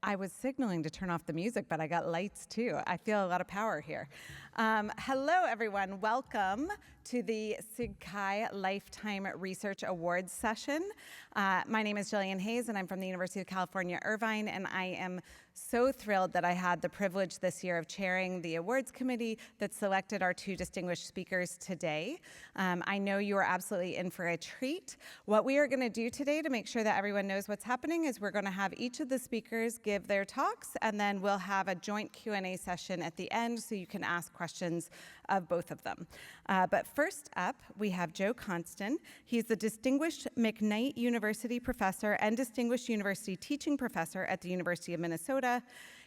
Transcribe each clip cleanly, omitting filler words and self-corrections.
I was signaling to turn off the music, but I got lights too. I feel a lot of power here. Hello, everyone. Welcome to the SIG Chi Lifetime Research Awards session. My name is Jillian Hayes, and I'm from the University of California, Irvine, and I am so thrilled that I had the privilege this year of chairing the awards committee that selected our two distinguished speakers today. I know you are absolutely in for a treat. What we are going to do today to make sure that everyone knows what's happening is we're going to have each of the speakers give their talks, and then we'll have a joint Q&A session at the end so you can ask questions of both of them. But first up, we have Joe Konstan. He's the Distinguished McKnight University Professor and Distinguished University Teaching Professor at the University of Minnesota.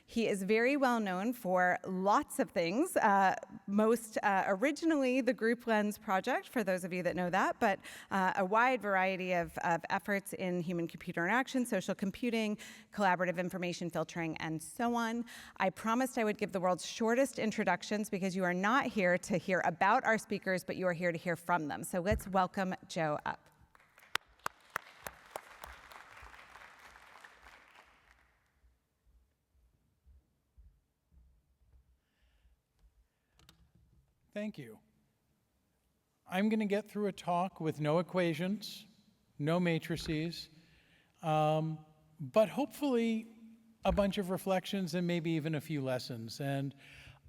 He is very well known for lots of things, most originally the Group Lens Project, for those of you that know that, but a wide variety of efforts in human-computer interaction, social computing, collaborative information filtering, and so on. I promised I would give the world's shortest introductions because you are not here to hear about our speakers, but you are here to hear from them. So let's welcome Joe up. Thank you. I'm going to get through a talk with no equations, no matrices, but hopefully a bunch of reflections and maybe even a few lessons. And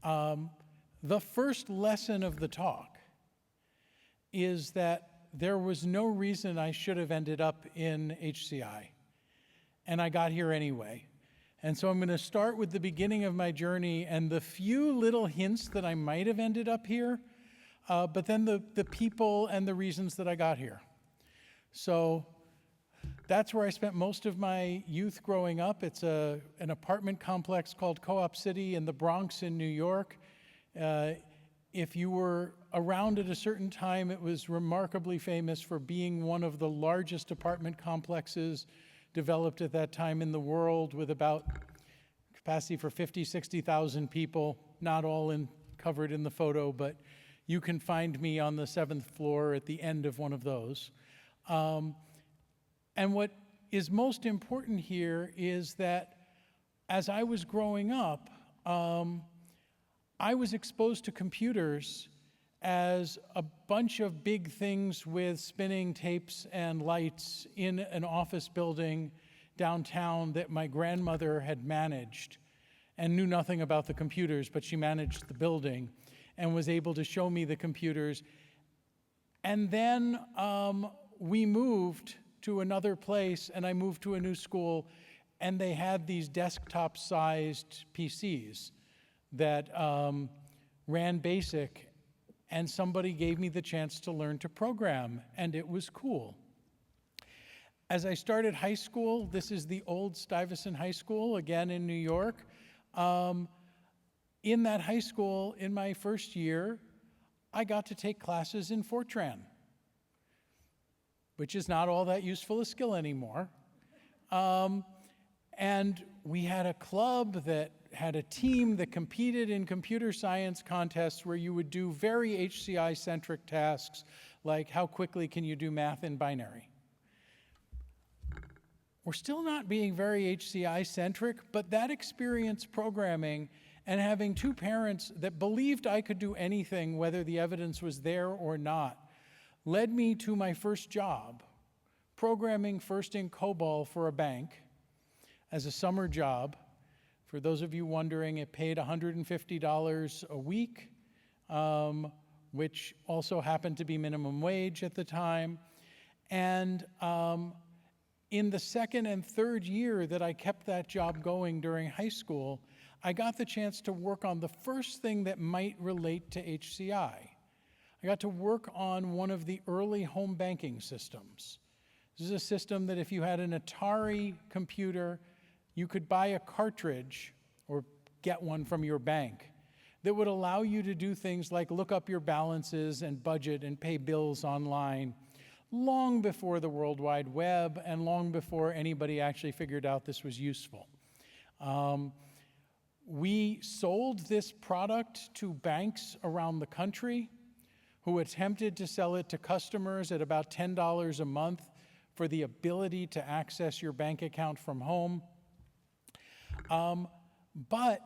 the first lesson of the talk is that there was no reason I should have ended up in HCI, and I got here anyway. And so I'm going to start with the beginning of my journey and the few little hints that I might have ended up here, but then the people and the reasons that I got here. So that's where I spent most of my youth growing up. It's an apartment complex called Co-op City in the Bronx in New York. If you were around at a certain time, it was remarkably famous for being one of the largest apartment complexes developed at that time in the world, with about capacity for 50, 60,000 people, not all covered in the photo, but you can find me on the 7th floor at the end of one of those. And what is most important here is that as I was growing up, I was exposed to computers as a bunch of big things with spinning tapes and lights in an office building downtown that my grandmother had managed and knew nothing about the computers, but she managed the building and was able to show me the computers. And then we moved to another place, and I moved to a new school, and they had these desktop-sized PCs that ran BASIC, and somebody gave me the chance to learn to program, and it was cool. As I started high school, this is the old Stuyvesant High School, again in New York. In that high school, in my first year, I got to take classes in Fortran, which is not all that useful a skill anymore. And we had a club that had a team that competed in computer science contests where you would do very HCI-centric tasks, like how quickly can you do math in binary. We're still not being very HCI-centric, but that experience programming and having two parents that believed I could do anything, whether the evidence was there or not, led me to my first job, programming first in COBOL for a bank as a summer job. For those of you wondering, it paid $150 a week, which also happened to be minimum wage at the time. And in the second and third year that I kept that job going during high school, I got the chance to work on the first thing that might relate to HCI. I got to work on one of the early home banking systems. This is a system that if you had an Atari computer, you could buy a cartridge or get one from your bank that would allow you to do things like look up your balances and budget and pay bills online, long before the World Wide Web and long before anybody actually figured out this was useful. We sold this product to banks around the country who attempted to sell it to customers at about $10 a month for the ability to access your bank account from home. But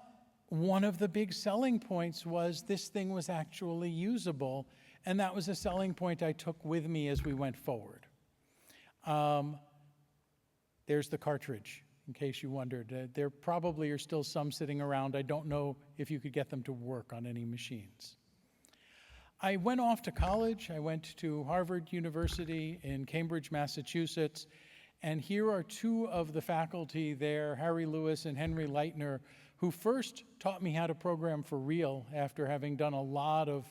one of the big selling points was this thing was actually usable, and that was a selling point I took with me as we went forward. There's the cartridge, in case you wondered. There probably are still some sitting around. I don't know if you could get them to work on any machines. I went off to college. I went to Harvard University in Cambridge, Massachusetts, and here are two of the faculty there, Harry Lewis and Henry Leitner, who first taught me how to program for real after having done a lot of,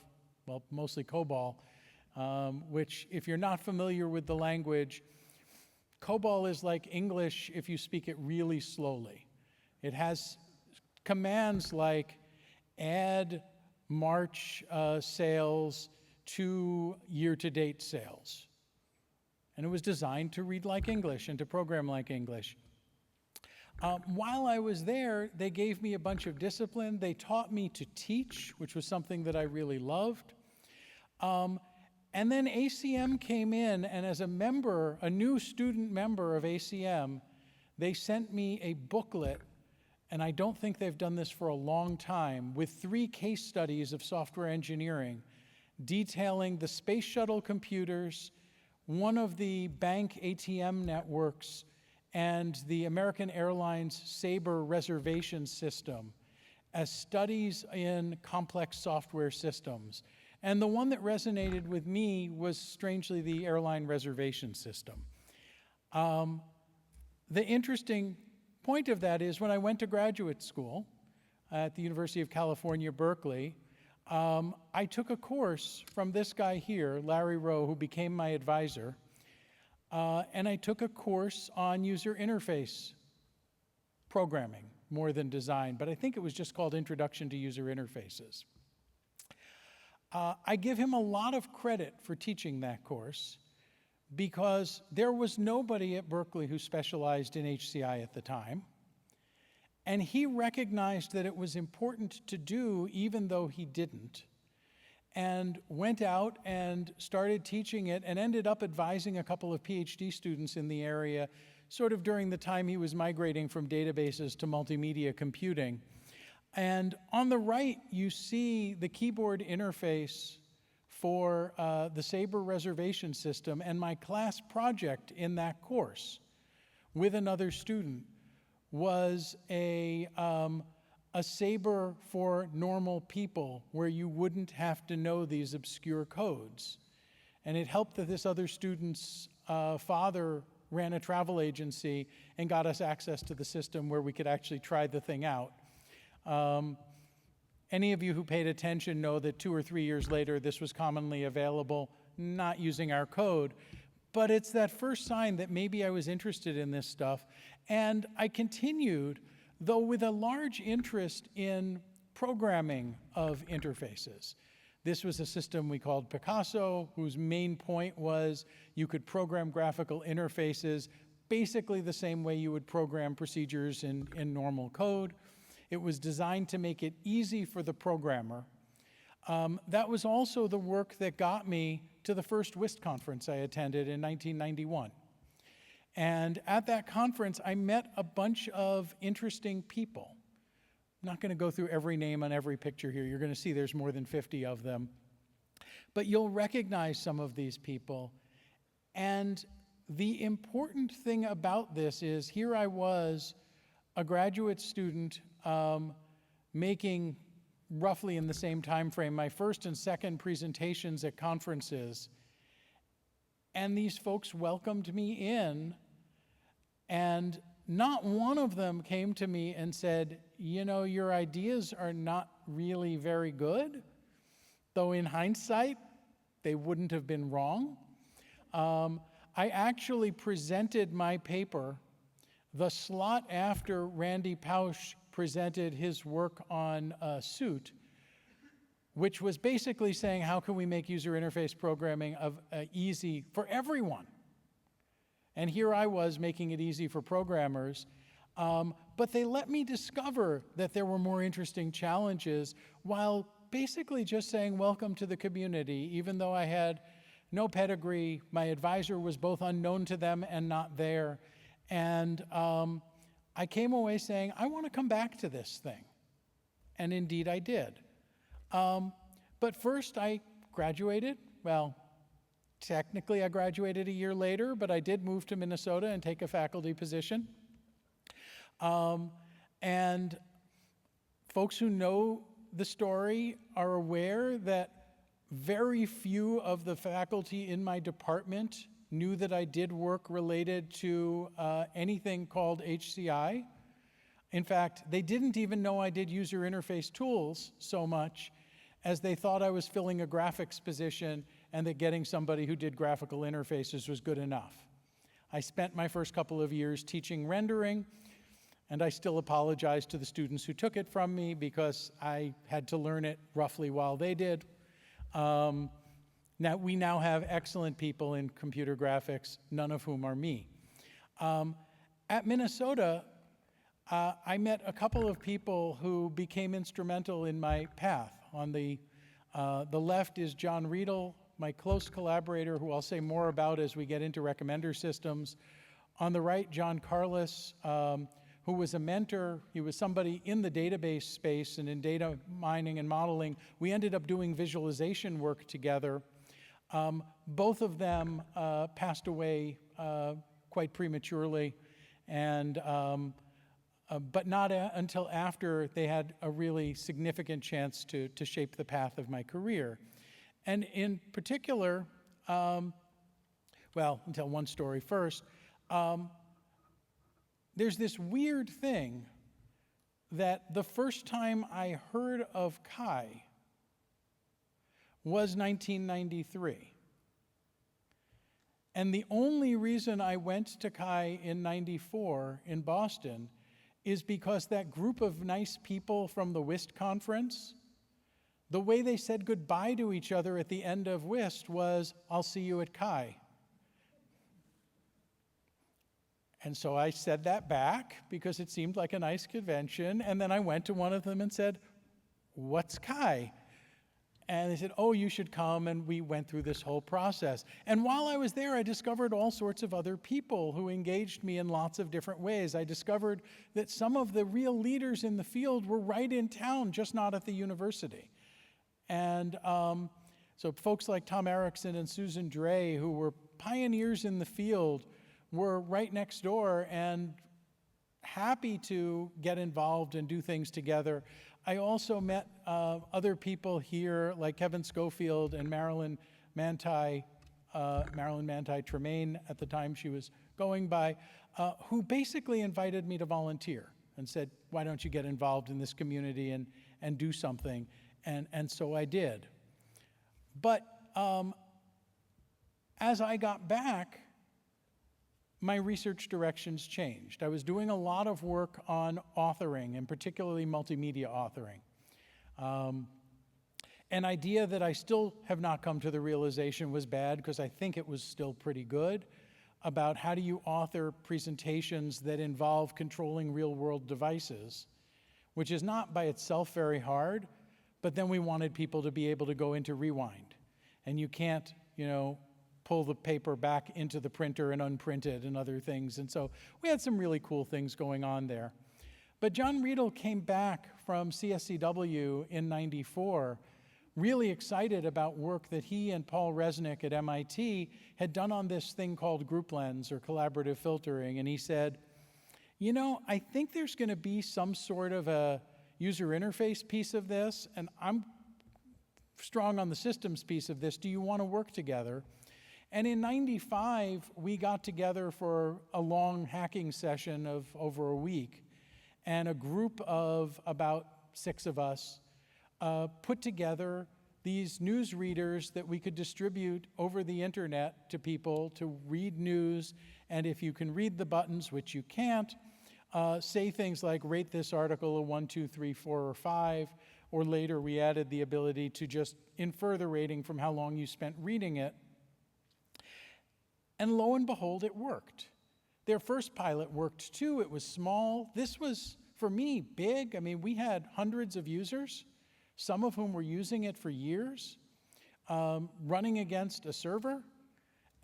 well, mostly COBOL, which, if you're not familiar with the language, COBOL is like English if you speak it really slowly. It has commands like add March sales to year-to-date sales. And it was designed to read like English and to program like English. While I was there, they gave me a bunch of discipline. They taught me to teach, which was something that I really loved. And then ACM came in, and as a member, a new student member of ACM, they sent me a booklet, and I don't think they've done this for a long time, with 3 case studies of software engineering detailing the space shuttle computers, one of the bank ATM networks, and the American Airlines Sabre reservation system as studies in complex software systems. And the one that resonated with me was, strangely, the airline reservation system. The interesting point of that is when I went to graduate school at the University of California, Berkeley, I took a course from this guy here, Larry Rowe, who became my advisor, and I took a course on user interface programming more than design, but I think it was just called Introduction to User Interfaces. I give him a lot of credit for teaching that course because there was nobody at Berkeley who specialized in HCI at the time. And he recognized that it was important to do even though he didn't, and went out and started teaching it and ended up advising a couple of PhD students in the area sort of during the time he was migrating from databases to multimedia computing. And on the right, you see the keyboard interface for the Sabre reservation system, and my class project in that course with another student was a Sabre for normal people where you wouldn't have to know these obscure codes. And it helped that this other student's father ran a travel agency and got us access to the system where we could actually try the thing out. Any of you who paid attention know that 2 or 3 years later, this was commonly available, not using our code. But it's that first sign that maybe I was interested in this stuff. And I continued, though with a large interest in programming of interfaces. This was a system we called Picasso, whose main point was you could program graphical interfaces basically the same way you would program procedures in normal code. It was designed to make it easy for the programmer. That was also the work that got me to the first WIST conference I attended in 1991. And at that conference, I met a bunch of interesting people. I'm not going to go through every name on every picture here. You're going to see there's more than 50 of them. But you'll recognize some of these people. And the important thing about this is here I was, a graduate student, making roughly in the same time frame my first and second presentations at conferences. And these folks welcomed me in, and not one of them came to me and said, you know, your ideas are not really very good, though in hindsight, they wouldn't have been wrong. I actually presented my paper the slot after Randy Pausch presented his work on Suit, which was basically saying, how can we make user interface programming easy for everyone? And here I was making it easy for programmers. But they let me discover that there were more interesting challenges while basically just saying, welcome to the community. Even though I had no pedigree, my advisor was both unknown to them and not there. And I came away saying, I want to come back to this thing. And indeed I did. But first I graduated. Well, technically I graduated a year later, but I did move to Minnesota and take a faculty position. And folks who know the story are aware that very few of the faculty in my department knew that I did work related to anything called HCI. In fact, they didn't even know I did user interface tools so much as they thought I was filling a graphics position and that getting somebody who did graphical interfaces was good enough. I spent my first couple of years teaching rendering, and I still apologize to the students who took it from me because I had to learn it roughly while they did. We now have excellent people in computer graphics, none of whom are me. At Minnesota, I met a couple of people who became instrumental in my path. On the left is John Riedel, my close collaborator, who I'll say more about as we get into recommender systems. On the right, John Carlos, who was a mentor. He was somebody in the database space and in data mining and modeling. We ended up doing visualization work together. Both of them passed away quite prematurely, and but not until after they had a really significant chance to shape the path of my career. And in particular, well, I'll tell one story first. There's this weird thing that the first time I heard of Kai was 1993. And the only reason I went to Kai in 94 in Boston is because that group of nice people from the WIST conference, the way they said goodbye to each other at the end of WIST was, "I'll see you at Kai." And so I said that back because it seemed like a nice convention, and then I went to one of them and said, "What's Kai?" And they said, "Oh, you should come," and we went through this whole process. And while I was there, I discovered all sorts of other people who engaged me in lots of different ways. I discovered that some of the real leaders in the field were right in town, just not at the university. And so folks like Tom Erickson and Susan Dre, who were pioneers in the field, were right next door and happy to get involved and do things together. I also met other people here like Kevin Schofield and Marilyn Manti Tremaine at the time she was going by, who basically invited me to volunteer and said, "Why don't you get involved in this community and do something?" And so I did. But as I got back, my research directions changed. I was doing a lot of work on authoring, and particularly multimedia authoring. An idea that I still have not come to the realization was bad, because I think it was still pretty good, about how do you author presentations that involve controlling real-world devices, which is not by itself very hard, but then we wanted people to be able to go into Rewind. And you can't, pull the paper back into the printer and unprint it and other things. And so we had some really cool things going on there. But John Riedel came back from CSCW in '94, really excited about work that he and Paul Resnick at MIT had done on this thing called group lens or collaborative filtering. And he said, I think there's going to be some sort of a user interface piece of this, and I'm strong on the systems piece of this. Do you want to work together? And in '95, we got together for a long hacking session of over a week, and a group of about 6 of us put together these news readers that we could distribute over the internet to people to read news, and if you can read the buttons, which you can't, say things like, rate this article a 1, 2, 3, 4, or 5, or later we added the ability to just infer the rating from how long you spent reading it. And lo and behold, it worked. Their first pilot worked too. It was small. This was, for me, big. I mean, we had hundreds of users, some of whom were using it for years, running against a server.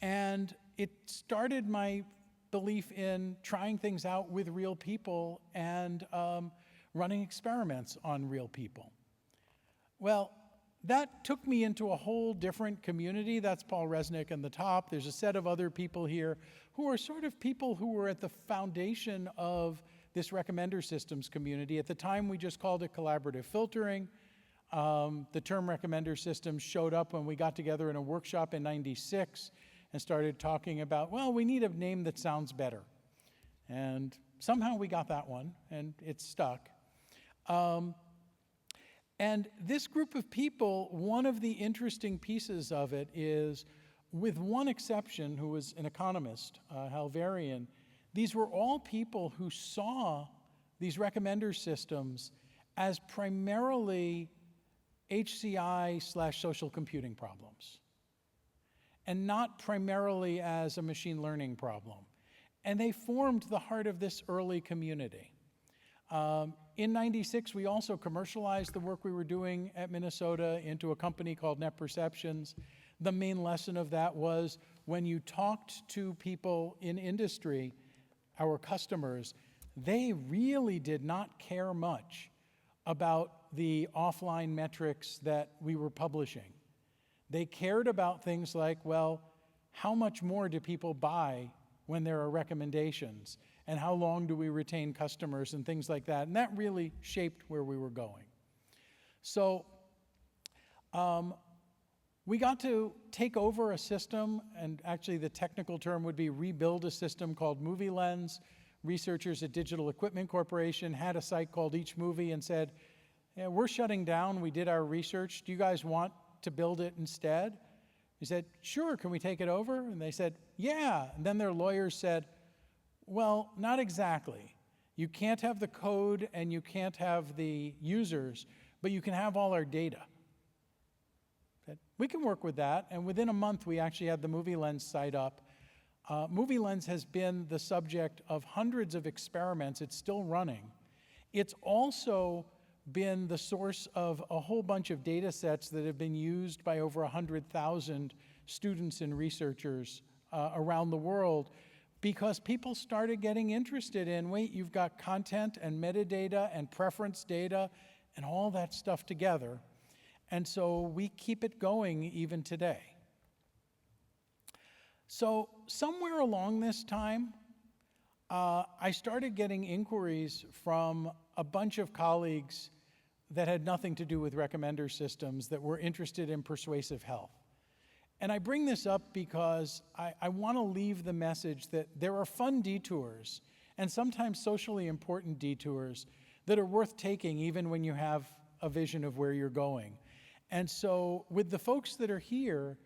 And it started my belief in trying things out with real people and running experiments on real people. Well, that took me into a whole different community. That's Paul Resnick in the top. There's a set of other people here who are sort of people who were at the foundation of this recommender systems community. At the time, we just called it collaborative filtering. The term recommender systems showed up when we got together in a workshop in '96 and started talking about, well, we need a name that sounds better. And somehow we got that one, and it stuck. And this group of people, one of the interesting pieces of it is, with one exception, who was an economist, Hal Varian, these were all people who saw these recommender systems as primarily HCI/social computing problems, and not primarily as a machine learning problem. And they formed the heart of this early community. In '96, we also commercialized the work we were doing at Minnesota into a company called NetPerceptions. The main lesson of that was when you talked to people in industry, our customers, they really did not care much about the offline metrics that we were publishing. They cared about things like, well, how much more do people buy when there are recommendations? And how long do we retain customers and things like that? And that really shaped where we were going. So we got to take over a system, and actually the technical term would be rebuild a system called MovieLens. Researchers at Digital Equipment Corporation had a site called Each Movie and said, yeah, we're shutting down, we did our research, do you guys want to build it instead? We said, sure, can we take it over? And they said, yeah. And then their lawyers said, well, not exactly. You can't have the code and you can't have the users, but you can have all our data. We can work with that, and within a month we actually had the MovieLens site up. MovieLens has been the subject of hundreds of experiments. It's still running. It's also been the source of a whole bunch of data sets that have been used by over 100,000 students and researchers around the world, because people started getting interested in, wait, you've got content and metadata and preference data and all that stuff together. And so we keep it going even today. So somewhere along this time, I started getting inquiries from a bunch of colleagues that had nothing to do with recommender systems that were interested in persuasive health. And I bring this up because I want to leave the message that there are fun detours and sometimes socially important detours that are worth taking even when you have a vision of where you're going. And so with the folks that are here,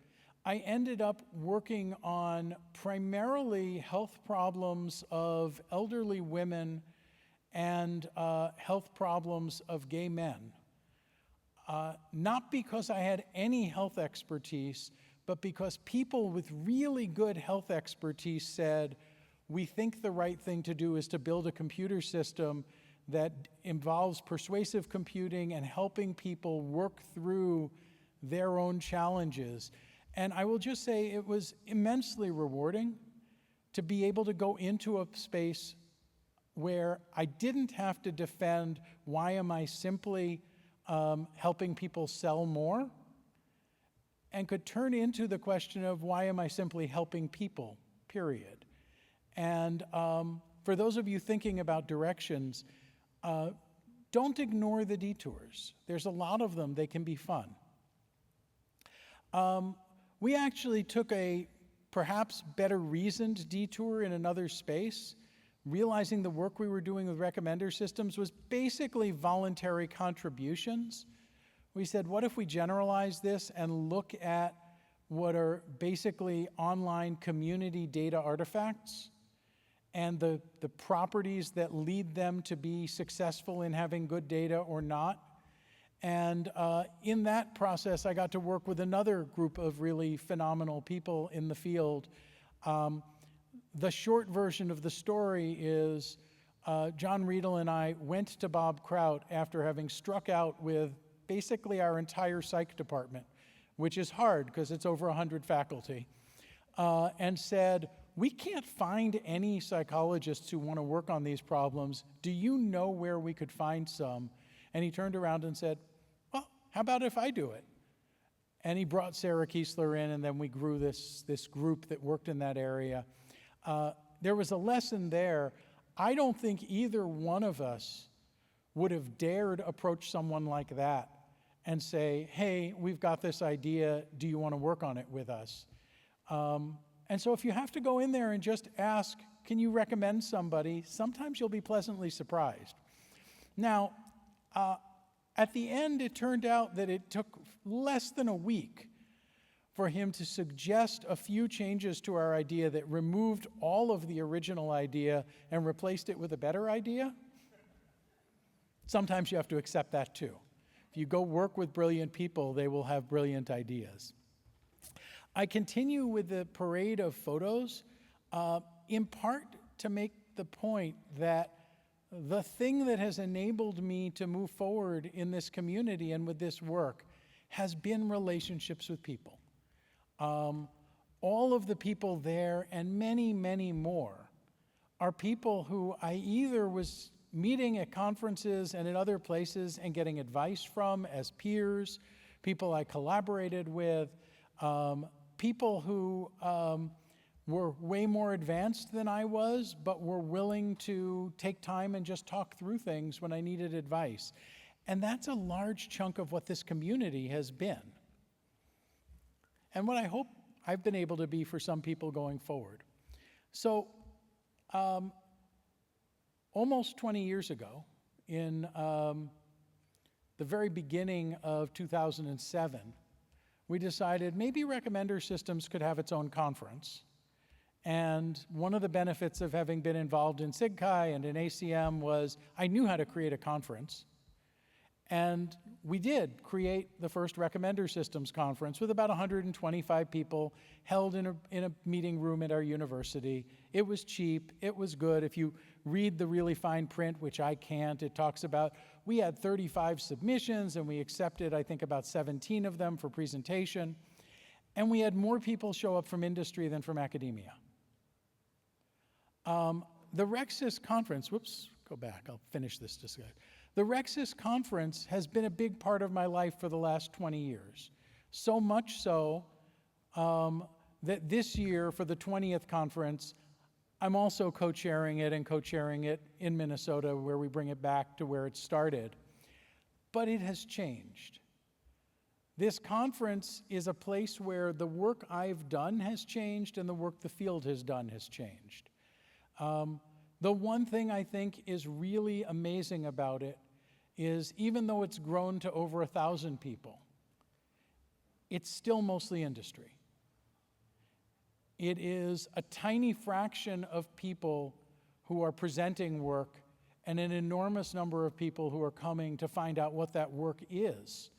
I ended up working on primarily health problems of elderly women and health problems of gay men. Not because I had any health expertise, but because people with really good health expertise said, we think the right thing to do is to build a computer system that involves persuasive computing and helping people work through their own challenges. And I will just say it was immensely rewarding to be able to go into a space where I didn't have to defend why am I simply helping people sell more, and could turn into the question of why am I simply helping people, period. And for those of you thinking about directions, don't ignore the detours. There's a lot of them, they can be fun. We actually took a perhaps better reasoned detour in another space, realizing the work we were doing with recommender systems was basically voluntary contributions. We said, what if we generalize this and look at what are basically online community data artifacts and the properties that lead them to be successful in having good data or not? And in that process, I got to work with another group of really phenomenal people in the field. The short version of the story is John Riedel and I went to Bob Kraut after having struck out with basically our entire psych department, which is hard because it's over 100 faculty, and said, we can't find any psychologists who want to work on these problems. Do you know where we could find some? And he turned around and said, well, how about if I do it? And he brought Sarah Kiesler in, and then we grew this group that worked in that area. There was a lesson there. I don't think either one of us would have dared approach someone like that and say, hey, we've got this idea, do you want to work on it with us? And so if you have to go in there and just ask, can you recommend somebody, sometimes you'll be pleasantly surprised. Now, at the end, it turned out that it took less than a week for him to suggest a few changes to our idea that removed all of the original idea and replaced it with a better idea. Sometimes you have to accept that too. If you go work with brilliant people, they will have brilliant ideas. I continue with the parade of photos, in part to make the point that the thing that has enabled me to move forward in this community and with this work has been relationships with people. All of the people there and many, many more are people who I either was meeting at conferences and at other places and getting advice from as peers, people I collaborated with, people who were way more advanced than I was, but were willing to take time and just talk through things when I needed advice. And that's a large chunk of what this community has been. And what I hope I've been able to be for some people going forward. So, almost 20 years ago, in the very beginning of 2007, we decided maybe Recommender Systems could have its own conference. And one of the benefits of having been involved in SIGCHI and in ACM was I knew how to create a conference. And we did create the first Recommender Systems conference with about 125 people held in a meeting room at our university. It was cheap, it was good. If you read the really fine print, which I can't, it talks about we had 35 submissions and we accepted, I think, about 17 of them for presentation. And we had more people show up from industry than from academia. The RecSys conference, whoops, go back, I'll finish this discussion. The RecSys conference has been a big part of my life for the last 20 years. So much so that this year, for the 20th conference, I'm also co-chairing it and co-chairing it in Minnesota, where we bring it back to where it started. But it has changed. This conference is a place where the work I've done has changed and the work the field has done has changed. The one thing I think is really amazing about it is even though it's grown to over 1,000 people, it's still mostly industry. It is a tiny fraction of people who are presenting work and an enormous number of people who are coming to find out what that work is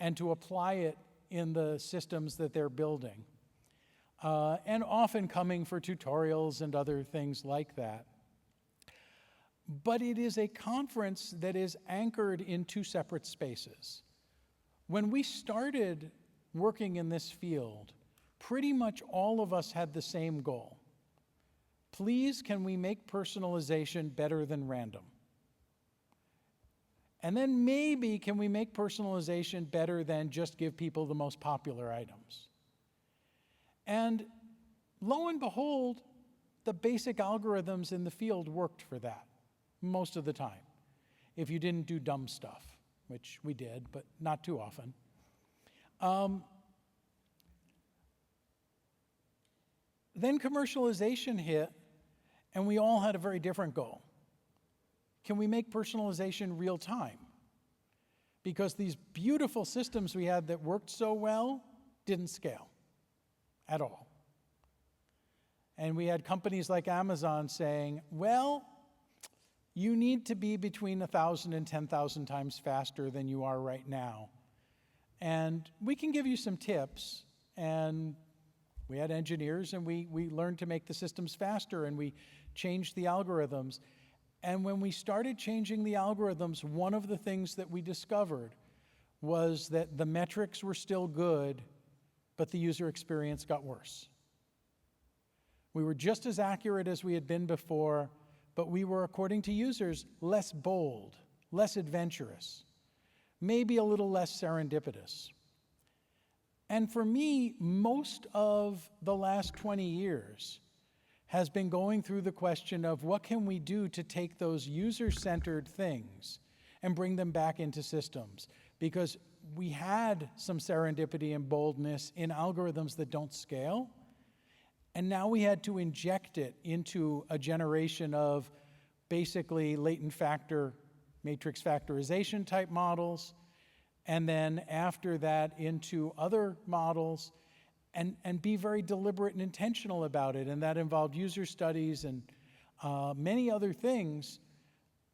and to apply it in the systems that they're building. And often coming for tutorials and other things like that. But it is a conference that is anchored in two separate spaces. When we started working in this field, pretty much all of us had the same goal. Please, can we make personalization better than random? And then maybe, can we make personalization better than just give people the most popular items? And lo and behold, the basic algorithms in the field worked for that most of the time, if you didn't do dumb stuff, which we did, but not too often. Then commercialization hit, and we all had a very different goal. Can we make personalization real time? Because these beautiful systems we had that worked so well didn't scale at all. And we had companies like Amazon saying, well, you need to be between 1,000 and 10,000 times faster than you are right now. And we can give you some tips. And we had engineers, and we learned to make the systems faster, and we changed the algorithms. And when we started changing the algorithms, one of the things that we discovered was that the metrics were still good, but the user experience got worse. We were just as accurate as we had been before, but we were, according to users, less bold, less adventurous, maybe a little less serendipitous. And for me, most of the last 20 years has been going through the question of what can we do to take those user-centered things and bring them back into systems? Because we had some serendipity and boldness in algorithms that don't scale, and now we had to inject it into a generation of basically latent factor, matrix factorization type models, and then after that into other models, and be very deliberate and intentional about it. And that involved user studies and many other things.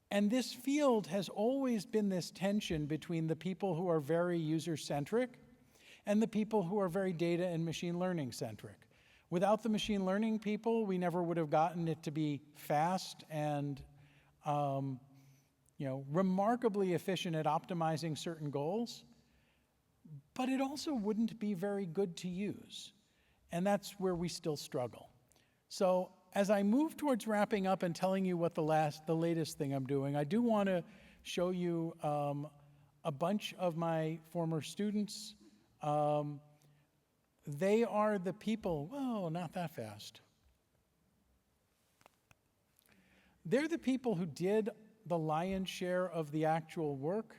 And this field has always been this tension between the people who are very user-centric and the people who are very data and machine learning-centric. Without the machine learning people, we never would have gotten it to be fast and remarkably efficient at optimizing certain goals, but it also wouldn't be very good to use. And that's where we still struggle. So as I move towards wrapping up and telling you what the latest thing I'm doing, I do want to show you a bunch of my former students. They are the people, whoa, not that fast. They're the people who did the lion's share of the actual work.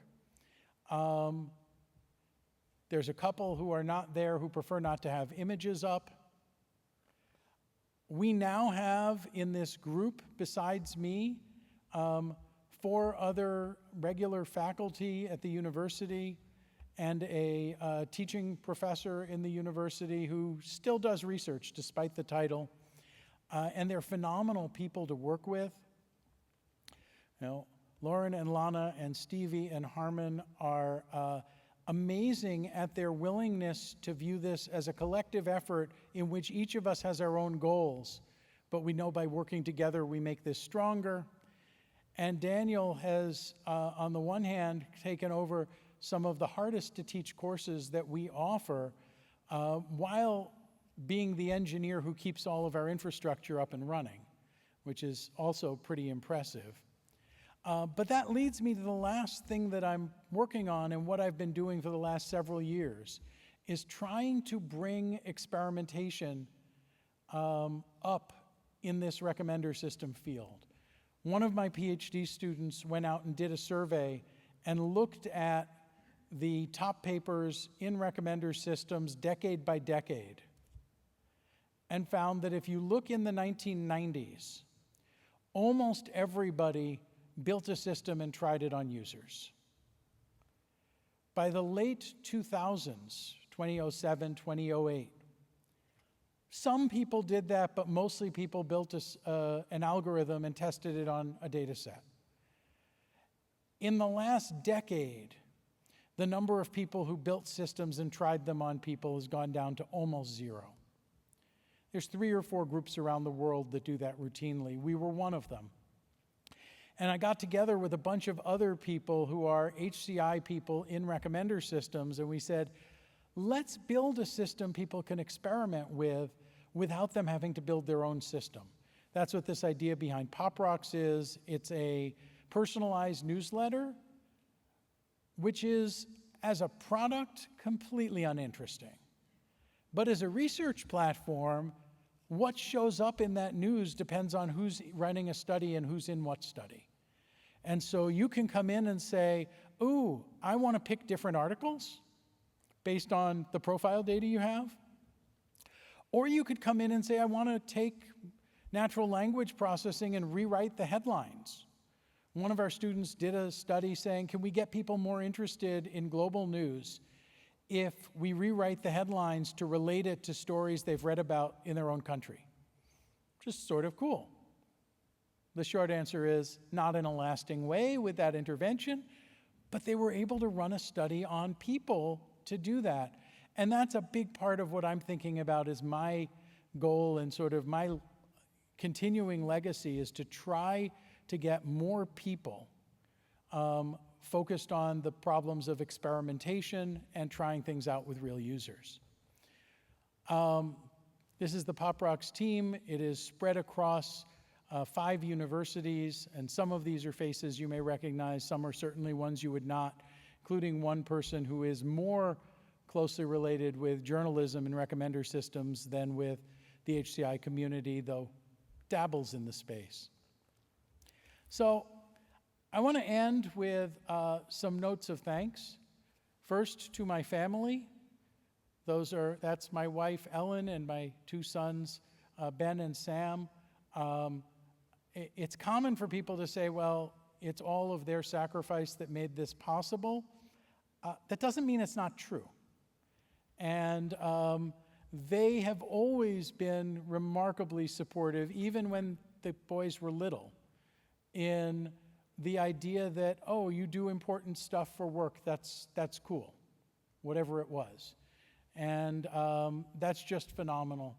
There's a couple who are not there who prefer not to have images up. We now have in this group, besides me, 4 other regular faculty at the university and a teaching professor in the university who still does research despite the title. And they're phenomenal people to work with. Lauren and Lana and Stevie and Harmon are amazing at their willingness to view this as a collective effort in which each of us has our own goals, but we know by working together we make this stronger. And Daniel has, on the one hand, taken over some of the hardest to teach courses that we offer, while being the engineer who keeps all of our infrastructure up and running, which is also pretty impressive. But that leads me to the last thing that I'm working on and what I've been doing for the last several years is trying to bring experimentation up in this recommender system field. One of my PhD students went out and did a survey and looked at the top papers in recommender systems decade by decade and found that if you look in the 1990s, almost everybody built a system and tried it on users. By the late 2000s, 2007, 2008, some people did that, but mostly people built an algorithm and tested it on a data set. In the last decade, the number of people who built systems and tried them on people has gone down to almost 0. There's 3 or 4 groups around the world that do that routinely. We were one of them. And I got together with a bunch of other people who are HCI people in recommender systems, and we said, let's build a system people can experiment with without them having to build their own system. That's what this idea behind PopRocks is. It's a personalized newsletter, which is, as a product, completely uninteresting. But as a research platform, what shows up in that news depends on who's running a study and who's in what study. And so you can come in and say, ooh, I want to pick different articles based on the profile data you have. Or you could come in and say, I want to take natural language processing and rewrite the headlines. One of our students did a study saying, can we get people more interested in global news if we rewrite the headlines to relate it to stories they've read about in their own country? Just sort of cool. The short answer is not in a lasting way with that intervention, but they were able to run a study on people to do that. And that's a big part of what I'm thinking about as my goal and sort of my continuing legacy is to try to get more people focused on the problems of experimentation and trying things out with real users. This is the Pop Rocks team. It is spread across 5 universities, and some of these are faces you may recognize. Some are certainly ones you would not, including one person who is more closely related with journalism and recommender systems than with the HCI community, though dabbles in the space. So I want to end with some notes of thanks. First, to my family. That's my wife, Ellen, and my 2 sons, Ben and Sam. It's common for people to say, well, it's all of their sacrifice that made this possible. That doesn't mean it's not true. And they have always been remarkably supportive, even when the boys were little, in the idea that, oh, you do important stuff for work, that's cool, whatever it was. And that's just phenomenal.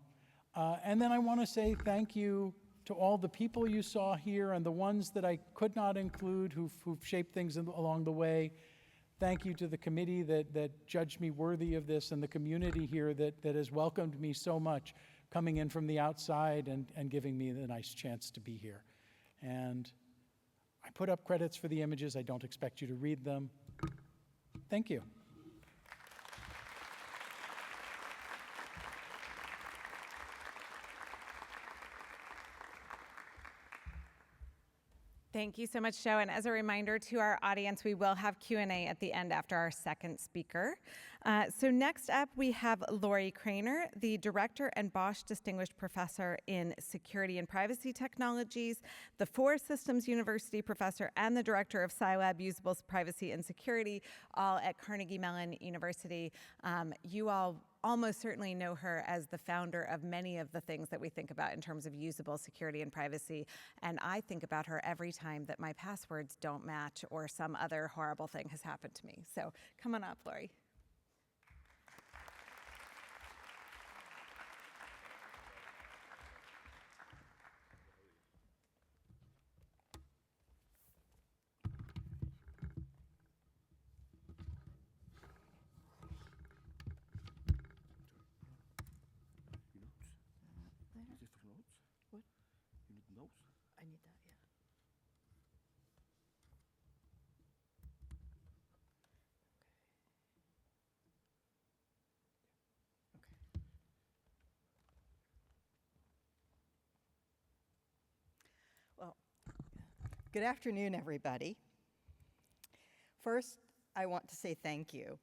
And then I want to say thank you to all the people you saw here and the ones that I could not include who've shaped things along the way. Thank you to the committee that judged me worthy of this, and the community here that has welcomed me so much, coming in from the outside and giving me the nice chance to be here. And I put up credits for the images. I don't expect you to read them. Thank you. Thank you so much, Joe. And as a reminder to our audience, we will have Q&A at the end after our second speaker. So next up, we have Lori Craner, the Director and Bosch Distinguished Professor in Security and Privacy Technologies, the Forest Systems University Professor, and the Director of SciLab Usable Privacy and Security, all at Carnegie Mellon University. You all almost certainly know her as the founder of many of the things that we think about in terms of usable security and privacy. And I think about her every time that my passwords don't match or some other horrible thing has happened to me. So come on up, Lori. I need that, yeah. Okay. Well, good afternoon, everybody. First, I want to say thank you.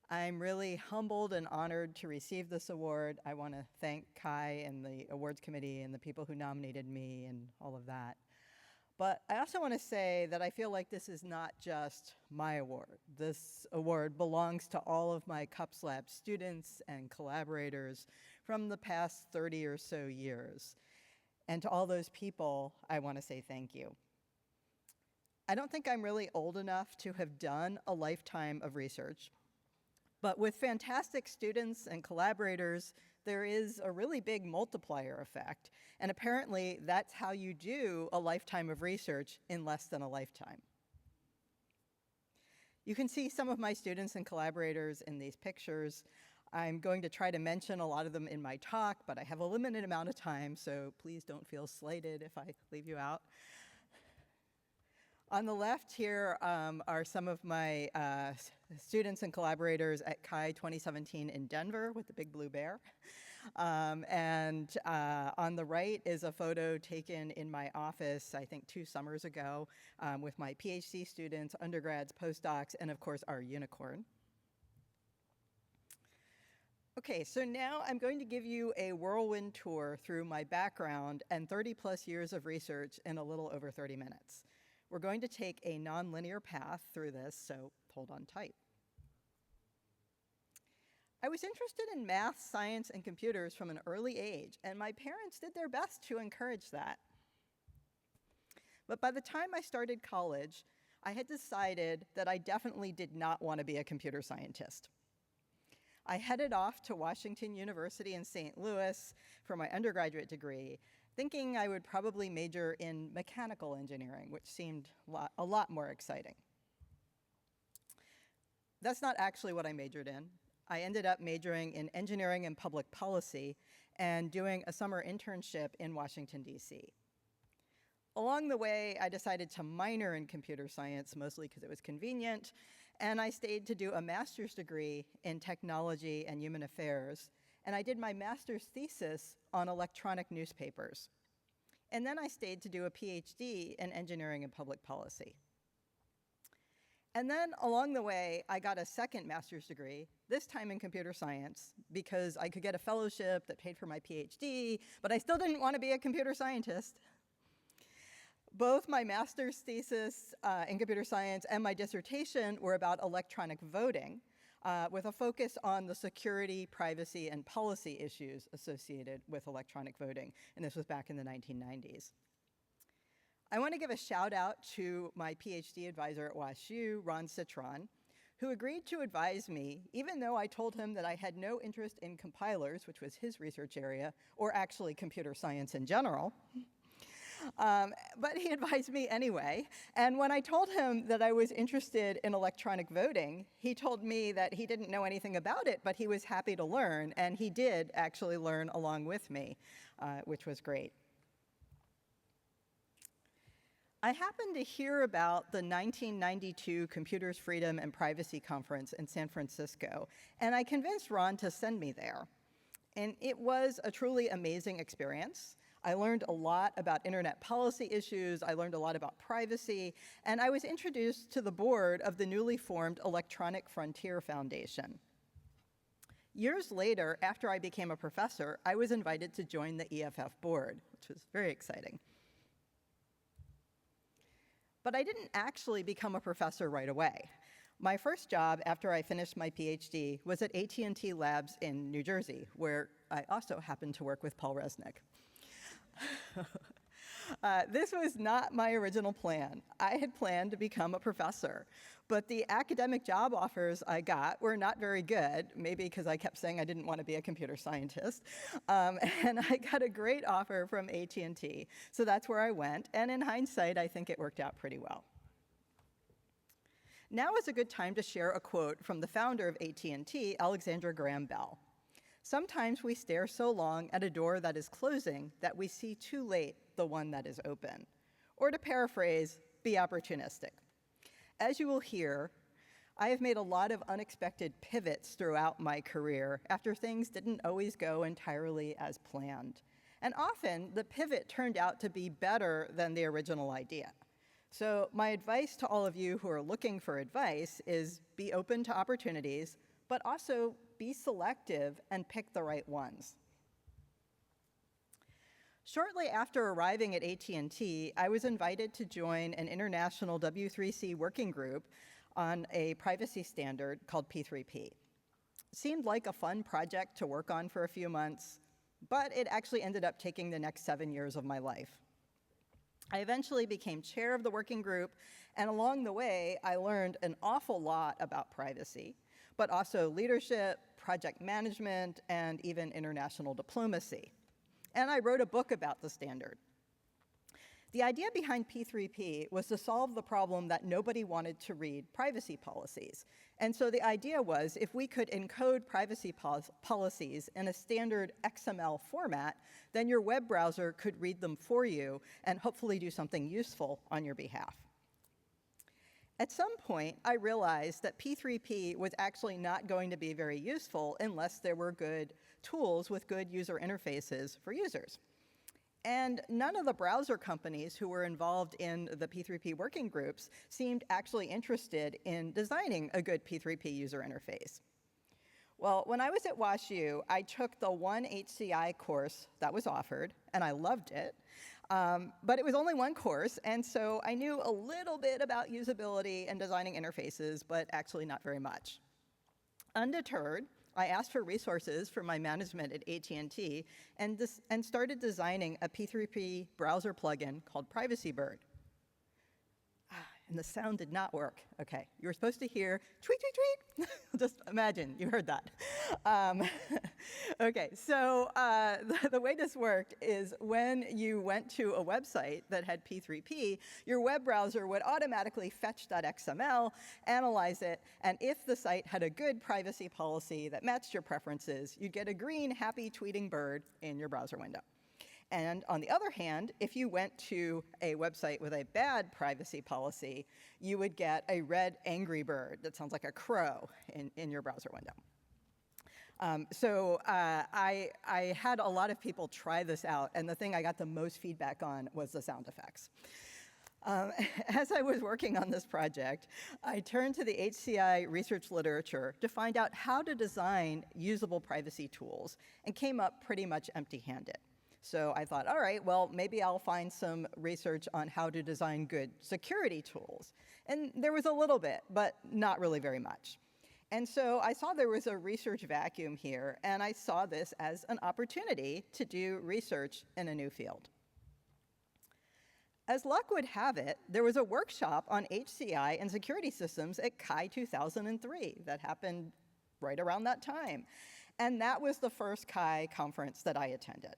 I'm really humbled and honored to receive this award. I want to thank Kai and the awards committee and the people who nominated me and all of that. But I also want to say that I feel like this is not just my award. This award belongs to all of my CUPS Lab students and collaborators from the past 30 or so years. And to all those people, I want to say thank you. I don't think I'm really old enough to have done a lifetime of research. But with fantastic students and collaborators, there is a really big multiplier effect. And apparently, that's how you do a lifetime of research in less than a lifetime. You can see some of my students and collaborators in these pictures. I'm going to try to mention a lot of them in my talk, but I have a limited amount of time, so please don't feel slighted if I leave you out. On the left here are some of my students and collaborators at Kai 2017 in Denver with the big blue bear. And on the right is a photo taken in my office, I think 2 summers ago, with my PhD students, undergrads, postdocs, and of course our unicorn. Okay, so now I'm going to give you a whirlwind tour through my background and 30+ years of research in a little over 30 minutes. We're going to take a nonlinear path through this, so hold on tight. I was interested in math, science, and computers from an early age, and my parents did their best to encourage that. But by the time I started college, I had decided that I definitely did not want to be a computer scientist. I headed off to Washington University in St. Louis for my undergraduate degree, thinking I would probably major in mechanical engineering, which seemed a lot more exciting. That's not actually what I majored in. I ended up majoring in engineering and public policy, and doing a summer internship in Washington, D.C. Along the way, I decided to minor in computer science, mostly because it was convenient, and I stayed to do a master's degree in technology and human affairs, and I did my master's thesis on electronic newspapers. And then I stayed to do a PhD in engineering and public policy. And then along the way, I got a second master's degree, this time in computer science, because I could get a fellowship that paid for my PhD, but I still didn't want to be a computer scientist. Both my master's thesis in computer science and my dissertation were about electronic voting, with a focus on the security, privacy, and policy issues associated with electronic voting, and this was back in the 1990s. I want to give a shout out to my PhD advisor at WashU, Ron Citron, who agreed to advise me, even though I told him that I had no interest in compilers, which was his research area, or actually computer science in general. But he advised me anyway. And when I told him that I was interested in electronic voting, he told me that he didn't know anything about it, but he was happy to learn. And he did actually learn along with me, which was great. I happened to hear about the 1992 Computers, Freedom, and Privacy Conference in San Francisco, and I convinced Ron to send me there. And it was a truly amazing experience. I learned a lot about internet policy issues, I learned a lot about privacy, and I was introduced to the board of the newly formed Electronic Frontier Foundation. Years later, after I became a professor, I was invited to join the EFF board, which was very exciting. But I didn't actually become a professor right away. My first job after I finished my PhD was at AT&T Labs in New Jersey, where I also happened to work with Paul Resnick. This was not my original plan. I had planned to become a professor, but the academic job offers I got were not very good, maybe because I kept saying I didn't want to be a computer scientist, and I got a great offer from AT&T, so that's where I went, and in hindsight, I think it worked out pretty well. Now is a good time to share a quote from the founder of AT&T, Alexandra Graham Bell. "Sometimes we stare so long at a door that is closing that we see too late the one that is open." Or to paraphrase, be opportunistic. As you will hear, I have made a lot of unexpected pivots throughout my career after things didn't always go entirely as planned. And often, the pivot turned out to be better than the original idea. So my advice to all of you who are looking for advice is be open to opportunities, but also be selective and pick the right ones. Shortly after arriving at AT&T, I was invited to join an international W3C working group on a privacy standard called P3P. Seemed like a fun project to work on for a few months, but it actually ended up taking the next 7 years of my life. I eventually became chair of the working group, and along the way, I learned an awful lot about privacy, but also leadership, project management, and even international diplomacy. And I wrote a book about the standard. The idea behind P3P was to solve the problem that nobody wanted to read privacy policies. And so the idea was if we could encode privacy policies in a standard XML format, then your web browser could read them for you and hopefully do something useful on your behalf. At some point, I realized that P3P was actually not going to be very useful unless there were good tools with good user interfaces for users. And none of the browser companies who were involved in the P3P working groups seemed actually interested in designing a good P3P user interface. Well, when I was at WashU, I took the one HCI course that was offered, and I loved it. But it was only one course, and so I knew a little bit about usability and designing interfaces, but actually not very much. Undeterred, I asked for resources from my management at AT&T and started designing a P3P browser plugin called Privacy Bird. and the sound did not work. Okay, you were supposed to hear tweet, tweet, tweet. Just imagine you heard that. Okay, so the way this worked is when you went to a website that had P3P, your web browser would automatically fetch that XML, analyze it, and if the site had a good privacy policy that matched your preferences, you'd get a green, happy tweeting bird in your browser window. And on the other hand, if you went to a website with a bad privacy policy, you would get a red angry bird that sounds like a crow in your browser window. I had a lot of people try this out, and the thing I got the most feedback on was the sound effects. As I was working on this project, I turned to the HCI research literature to find out how to design usable privacy tools, and came up pretty much empty-handed. So I thought, all right, well, maybe I'll find some research on how to design good security tools. And there was a little bit, but not really very much. And so I saw there was a research vacuum here, and I saw this as an opportunity to do research in a new field. As luck would have it, there was a workshop on HCI and security systems at CHI 2003 that happened right around that time. And that was the first CHI conference that I attended.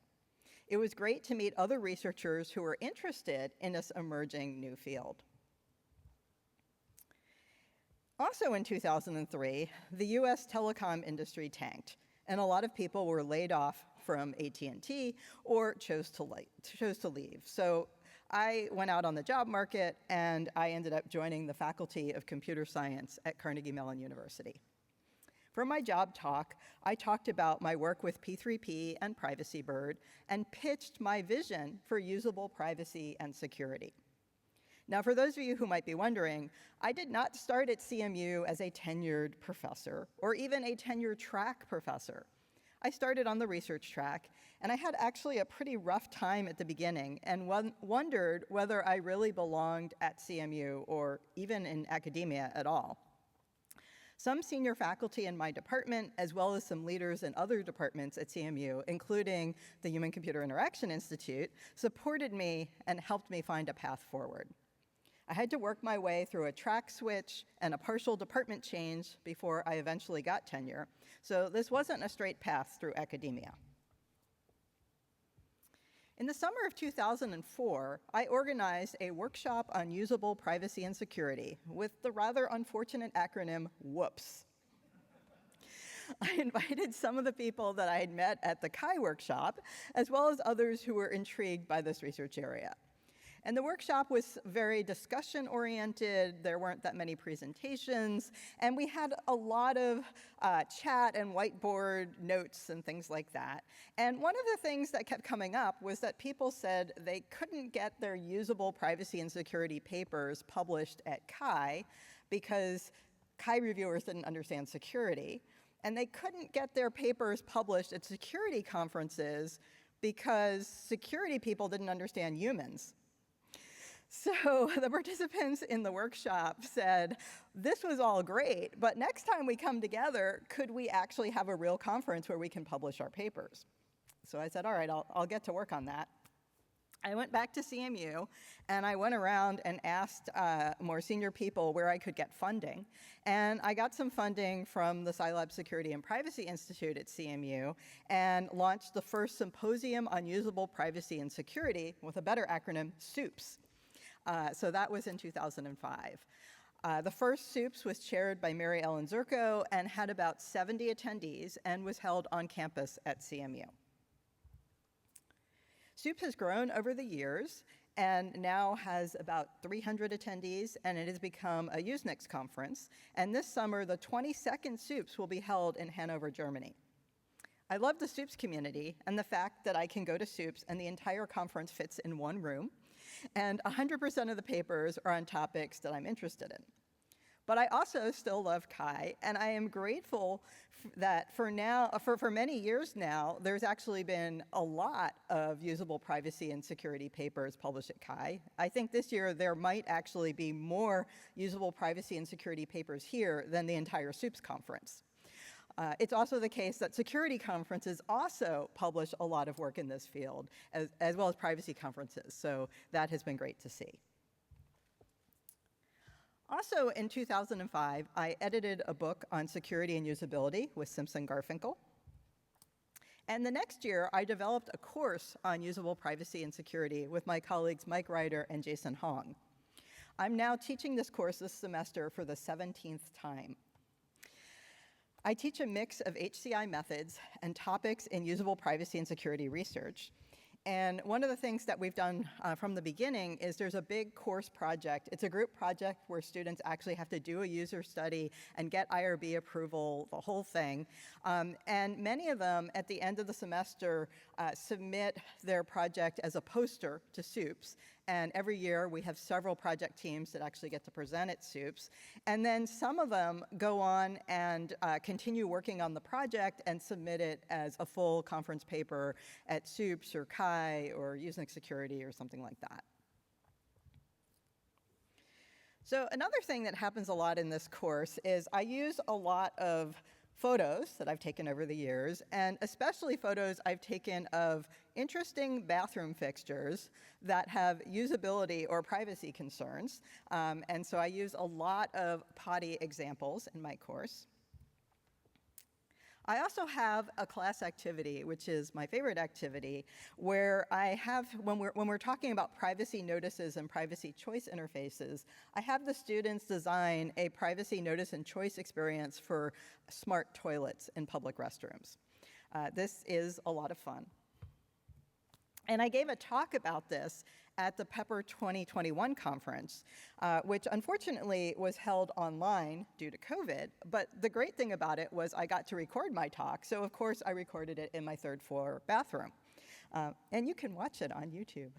It was great to meet other researchers who were interested in this emerging new field. Also in 2003, the US telecom industry tanked, and a lot of people were laid off from AT&T or chose to leave. So I went out on the job market, and I ended up joining the Faculty of Computer Science at Carnegie Mellon University. For my job talk, I talked about my work with P3P and PrivacyBird and pitched my vision for usable privacy and security. Now, for those of you who might be wondering, I did not start at CMU as a tenured professor or even a tenure track professor. I started on the research track, and I had actually a pretty rough time at the beginning and wondered whether I really belonged at CMU or even in academia at all. Some senior faculty in my department, as well as some leaders in other departments at CMU, including the Human-Computer Interaction Institute, supported me and helped me find a path forward. I had to work my way through a track switch and a partial department change before I eventually got tenure, so this wasn't a straight path through academia. In the summer of 2004, I organized a workshop on usable privacy and security with the rather unfortunate acronym WHOOPS. I invited some of the people that I had met at the CHI workshop, as well as others who were intrigued by this research area. And the workshop was very discussion-oriented. There weren't that many presentations, and we had a lot of chat and whiteboard notes and things like that. And one of the things that kept coming up was that people said they couldn't get their usable privacy and security papers published at CHI because CHI reviewers didn't understand security, and they couldn't get their papers published at security conferences because security people didn't understand humans. So the participants in the workshop said, this was all great, but next time we come together, could we actually have a real conference where we can publish our papers? So I said, all right, I'll get to work on that. I went back to CMU, and I went around and asked more senior people where I could get funding. And I got some funding from the Scilab Security and Privacy Institute at CMU and launched the first Symposium on Usable Privacy and Security with a better acronym, SOUPS. So that was in 2005. The first SOUPS was chaired by Mary Ellen Zurko and had about 70 attendees and was held on campus at CMU. SOUPS has grown over the years and now has about 300 attendees, and it has become a Usenix conference. And this summer, the 22nd SOUPS will be held in Hanover, Germany. I love the SOUPS community and the fact that I can go to SOUPS and the entire conference fits in one room, and 100% of the papers are on topics that I'm interested in. But I also still love CHI, and I am grateful that for many years now, there's actually been a lot of usable privacy and security papers published at CHI. I think this year there might actually be more usable privacy and security papers here than the entire SOUPS conference. It's also the case that security conferences also publish a lot of work in this field, as well as privacy conferences, so that has been great to see. Also in 2005, I edited a book on security and usability with Simpson Garfinkel. And the next year, I developed a course on usable privacy and security with my colleagues Mike Ryder and Jason Hong. I'm now teaching this course this semester for the 17th time. I teach a mix of HCI methods and topics in usable privacy and security research. And one of the things that we've done from the beginning is there's a big course project. It's a group project where students actually have to do a user study and get IRB approval, the whole thing. And many of them, at the end of the semester, submit their project as a poster to SUPS. And every year, we have several project teams that actually get to present at SUPS. And then some of them go on and continue working on the project and submit it as a full conference paper at SUPS or CHI or Usenix Security or something like that. So another thing that happens a lot in this course is I use a lot of photos that I've taken over the years, and especially photos I've taken of interesting bathroom fixtures that have usability or privacy concerns. And so I use a lot of potty examples in my course. I also have a class activity, which is my favorite activity, where I have, when we're talking about privacy notices and privacy choice interfaces, I have the students design a privacy notice and choice experience for smart toilets in public restrooms. This is a lot of fun. And I gave a talk about this at the Pepper 2021 conference, which unfortunately was held online due to COVID. But the great thing about it was I got to record my talk, so of course I recorded it in my third floor bathroom. And you can watch it on YouTube.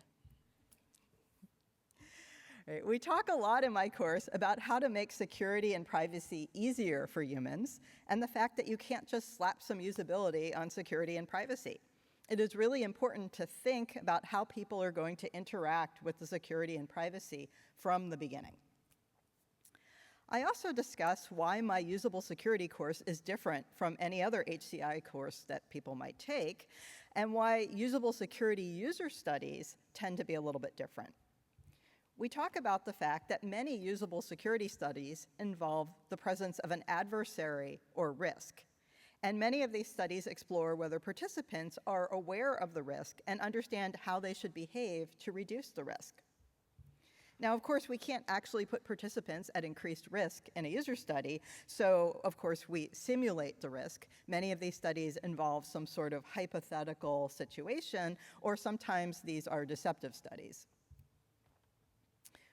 Right, we talk a lot in my course about how to make security and privacy easier for humans, and the fact that you can't just slap some usability on security and privacy. It is really important to think about how people are going to interact with the security and privacy from the beginning. I also discuss why my usable security course is different from any other HCI course that people might take, and why usable security user studies tend to be a little bit different. We talk about the fact that many usable security studies involve the presence of an adversary or risk. And many of these studies explore whether participants are aware of the risk and understand how they should behave to reduce the risk. Now, of course, we can't actually put participants at increased risk in a user study, so of course we simulate the risk. Many of these studies involve some sort of hypothetical situation, or sometimes these are deceptive studies.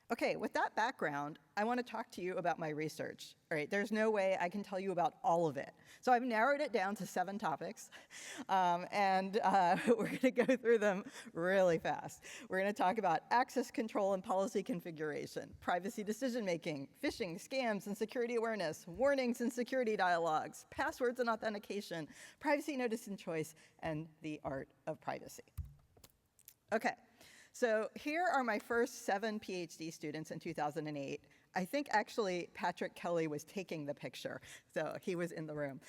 Okay, with that background, I want to talk to you about my research. All right, there's no way I can tell you about all of it. So I've narrowed it down to 7 topics, and we're going to go through them really fast. We're going to talk about access control and policy configuration, privacy decision-making, phishing, scams and security awareness, warnings and security dialogues, passwords and authentication, privacy notice and choice, and the art of privacy. Okay. So here are my first 7 PhD students in 2008. I think actually Patrick Kelly was taking the picture, so he was in the room.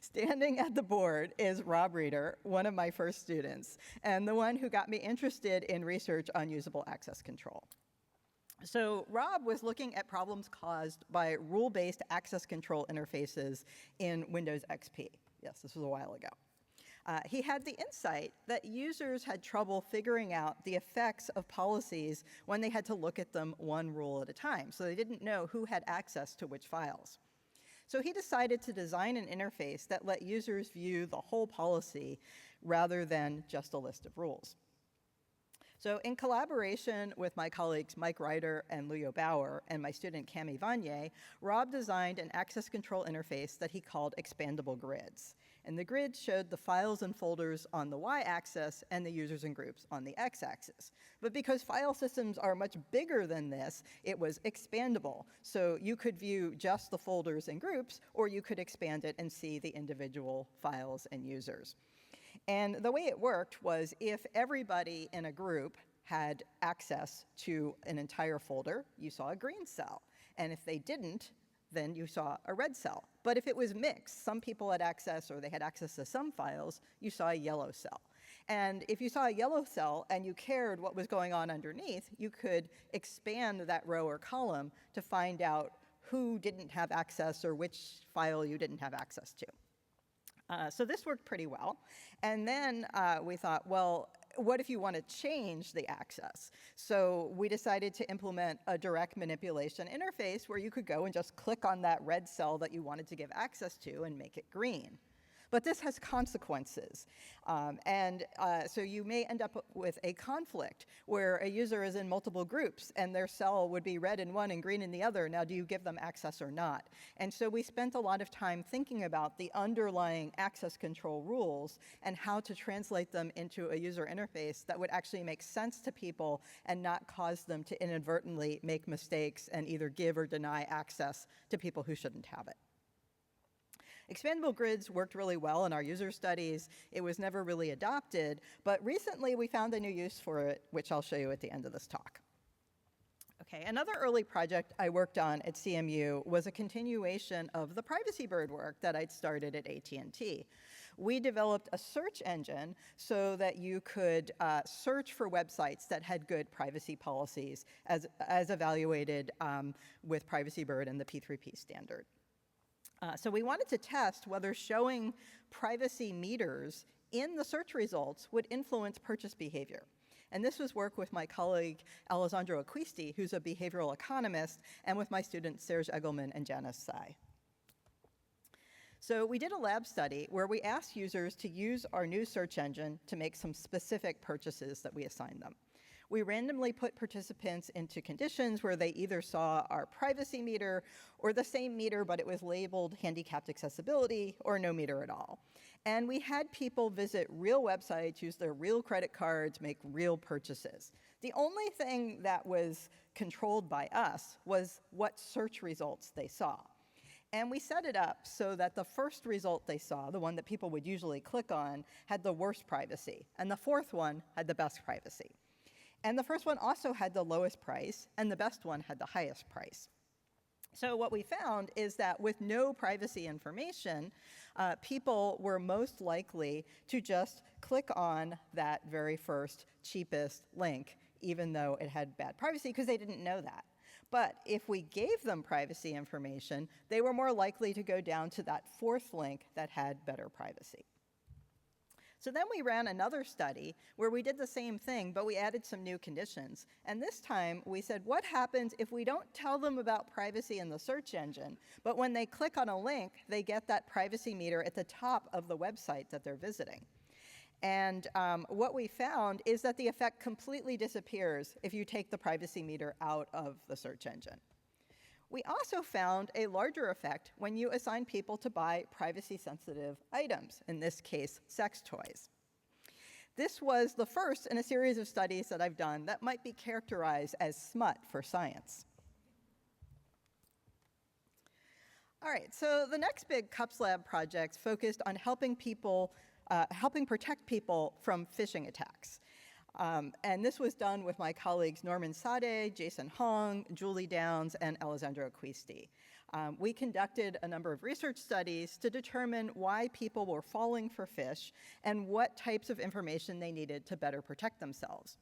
Standing at the board is Rob Reeder, one of my first students, and the one who got me interested in research on usable access control. So Rob was looking at problems caused by rule-based access control interfaces in Windows XP. Yes, this was a while ago. He had the insight that users had trouble figuring out the effects of policies when they had to look at them one rule at a time, so they didn't know who had access to which files. So he decided to design an interface that let users view the whole policy rather than just a list of rules. So in collaboration with my colleagues Mike Ryder and Leo Bauer and my student Cami Vanier, Rob designed an access control interface that he called expandable grids. And the grid showed the files and folders on the y-axis and the users and groups on the x-axis. But because file systems are much bigger than this, it was expandable. So you could view just the folders and groups, or you could expand it and see the individual files and users. And the way it worked was if everybody in a group had access to an entire folder, you saw a green cell. And if they didn't, then you saw a red cell. But if it was mixed, some people had access or they had access to some files, you saw a yellow cell. And if you saw a yellow cell and you cared what was going on underneath, you could expand that row or column to find out who didn't have access or which file you didn't have access to. So this worked pretty well. And then we thought, well, what if you want to change the access? So we decided to implement a direct manipulation interface where you could go and just click on that red cell that you wanted to give access to and make it green. But this has consequences. So you may end up with a conflict where a user is in multiple groups and their cell would be red in one and green in the other. Now, do you give them access or not? And so we spent a lot of time thinking about the underlying access control rules and how to translate them into a user interface that would actually make sense to people and not cause them to inadvertently make mistakes and either give or deny access to people who shouldn't have it. Expandable grids worked really well in our user studies. It was never really adopted, but recently we found a new use for it, which I'll show you at the end of this talk. Okay, another early project I worked on at CMU was a continuation of the Privacy Bird work that I'd started at AT&T. We developed a search engine so that you could search for websites that had good privacy policies as evaluated with Privacy Bird and the P3P standard. So we wanted to test whether showing privacy meters in the search results would influence purchase behavior. And this was work with my colleague, Alessandro Acquisti, who's a behavioral economist, and with my students, Serge Egelman and Janice Tsai. So we did a lab study where we asked users to use our new search engine to make some specific purchases that we assigned them. We randomly put participants into conditions where they either saw our privacy meter or the same meter, but it was labeled handicapped accessibility or no meter at all. And we had people visit real websites, use their real credit cards, make real purchases. The only thing that was controlled by us was what search results they saw. And we set it up so that the first result they saw, the one that people would usually click on, had the worst privacy, and the fourth one had the best privacy. And the first one also had the lowest price, and the best one had the highest price. So what we found is that with no privacy information, people were most likely to just click on that very first cheapest link, even though it had bad privacy, because they didn't know that. But if we gave them privacy information, they were more likely to go down to that fourth link that had better privacy. So then we ran another study where we did the same thing, but we added some new conditions. And this time we said, what happens if we don't tell them about privacy in the search engine, but when they click on a link, they get that privacy meter at the top of the website that they're visiting? And what we found is that the effect completely disappears if you take the privacy meter out of the search engine. We also found a larger effect when you assign people to buy privacy-sensitive items, in this case, sex toys. This was the first in a series of studies that I've done that might be characterized as smut for science. All right, so the next big CUPS Lab project focused on helping protect people from phishing attacks. And this was done with my colleagues Norman Sade, Jason Hong, Julie Downs, and Alessandro Acquisti. We conducted a number of research studies to determine why people were falling for phish and what types of information they needed to better protect themselves.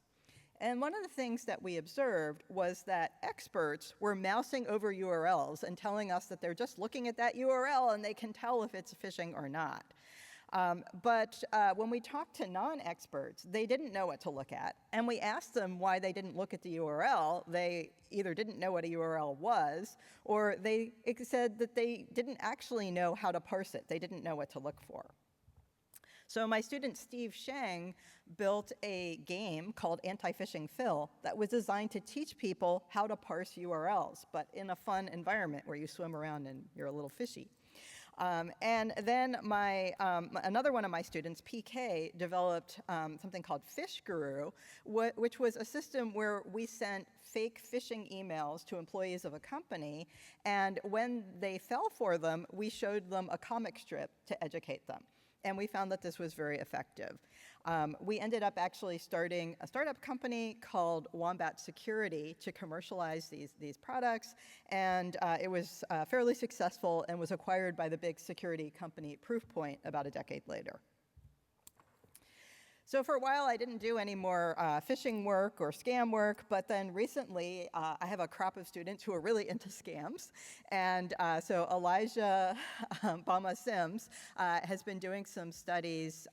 And one of the things that we observed was that experts were mousing over URLs and telling us that they're just looking at that URL and they can tell if it's phishing or not. But when we talked to non-experts, they didn't know what to look at. And we asked them why they didn't look at the URL. They either didn't know what a URL was, or they said that they didn't actually know how to parse it. They didn't know what to look for. So my student Steve Sheng built a game called Anti-Phishing Phil that was designed to teach people how to parse URLs, but in a fun environment where you swim around and you're a little fishy. And then another one of my students, PK, developed something called Phish Guru, which was a system where we sent fake phishing emails to employees of a company, and when they fell for them, we showed them a comic strip to educate them. And we found that this was very effective. We ended up actually starting a startup company called Wombat Security to commercialize these products, and it was fairly successful and was acquired by the big security company Proofpoint about a decade later. So for a while, I didn't do any more phishing work or scam work, but then recently, I have a crop of students who are really into scams. And so Elijah Bama Sims has been doing some studies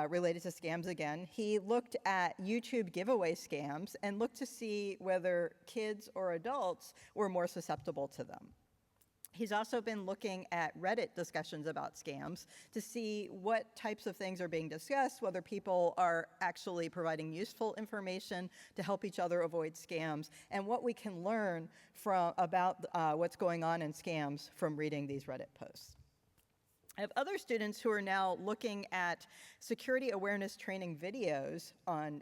related to scams again. He looked at YouTube giveaway scams and looked to see whether kids or adults were more susceptible to them. He's also been looking at Reddit discussions about scams to see what types of things are being discussed, whether people are actually providing useful information to help each other avoid scams, and what we can learn about what's going on in scams from reading these Reddit posts. I have other students who are now looking at security awareness training videos on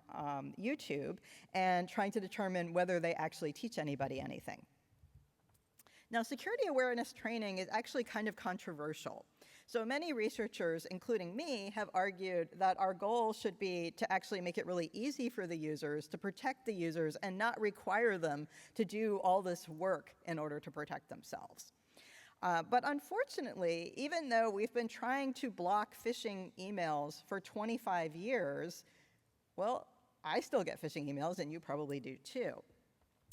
YouTube and trying to determine whether they actually teach anybody anything. Now, security awareness training is actually kind of controversial. So many researchers, including me, have argued that our goal should be to actually make it really easy for the users, to protect the users, and not require them to do all this work in order to protect themselves. But unfortunately, even though we've been trying to block phishing emails for 25 years, well, I still get phishing emails, and you probably do too.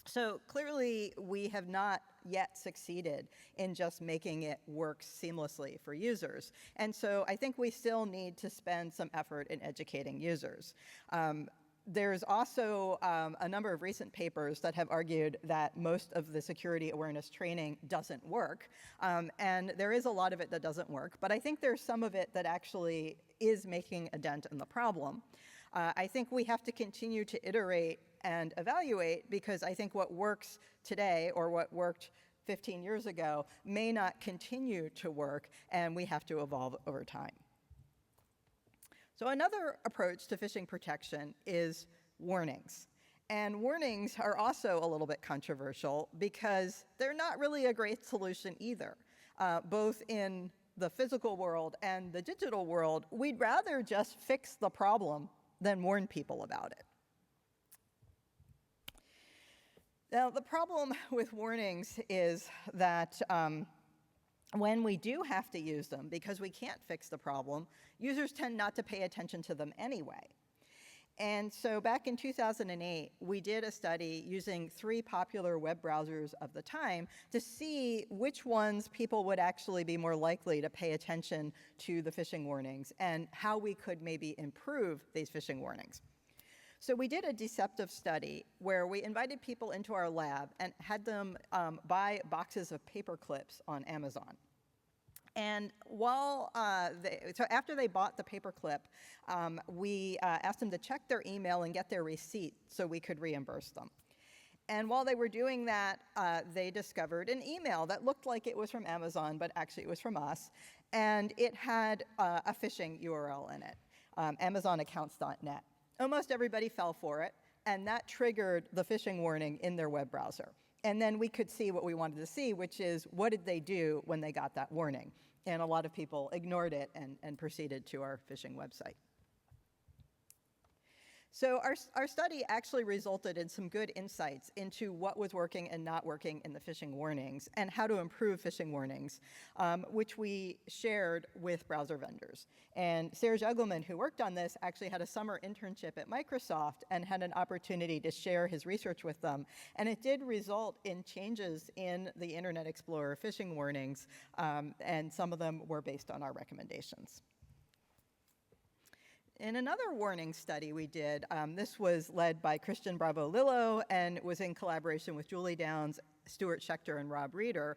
So clearly, we have not yet succeeded in just making it work seamlessly for users. And so I think we still need to spend some effort in educating users. There's also a number of recent papers that have argued that most of the security awareness training doesn't work. And there is a lot of it that doesn't work, but I think there's some of it that actually is making a dent in the problem. I think we have to continue to iterate and evaluate, because I think what works today or what worked 15 years ago may not continue to work, and we have to evolve over time. So another approach to phishing protection is warnings. And warnings are also a little bit controversial because they're not really a great solution either. Both in the physical world and the digital world, we'd rather just fix the problem than warn people about it. Now, the problem with warnings is that when we do have to use them, because we can't fix the problem, users tend not to pay attention to them anyway. And so back in 2008, we did a study using 3 popular web browsers of the time to see which ones people would actually be more likely to pay attention to the phishing warnings and how we could maybe improve these phishing warnings. So we did a deceptive study where we invited people into our lab and had them buy boxes of paper clips on Amazon. And so after they bought the paperclip, we asked them to check their email and get their receipt so we could reimburse them. And while they were doing that, they discovered an email that looked like it was from Amazon, but actually it was from us. And it had a phishing URL in it, amazonaccounts.net. Almost everybody fell for it, and that triggered the phishing warning in their web browser. And then we could see what we wanted to see, which is what did they do when they got that warning? And a lot of people ignored it and proceeded to our phishing website. So our study actually resulted in some good insights into what was working and not working in the phishing warnings and how to improve phishing warnings, which we shared with browser vendors. And Serge Ugelman, who worked on this, actually had a summer internship at Microsoft and had an opportunity to share his research with them. And it did result in changes in the Internet Explorer phishing warnings, and some of them were based on our recommendations. In another warning study we did, this was led by Christian Bravo Lillo and was in collaboration with Julie Downs, Stuart Schechter, and Rob Reeder.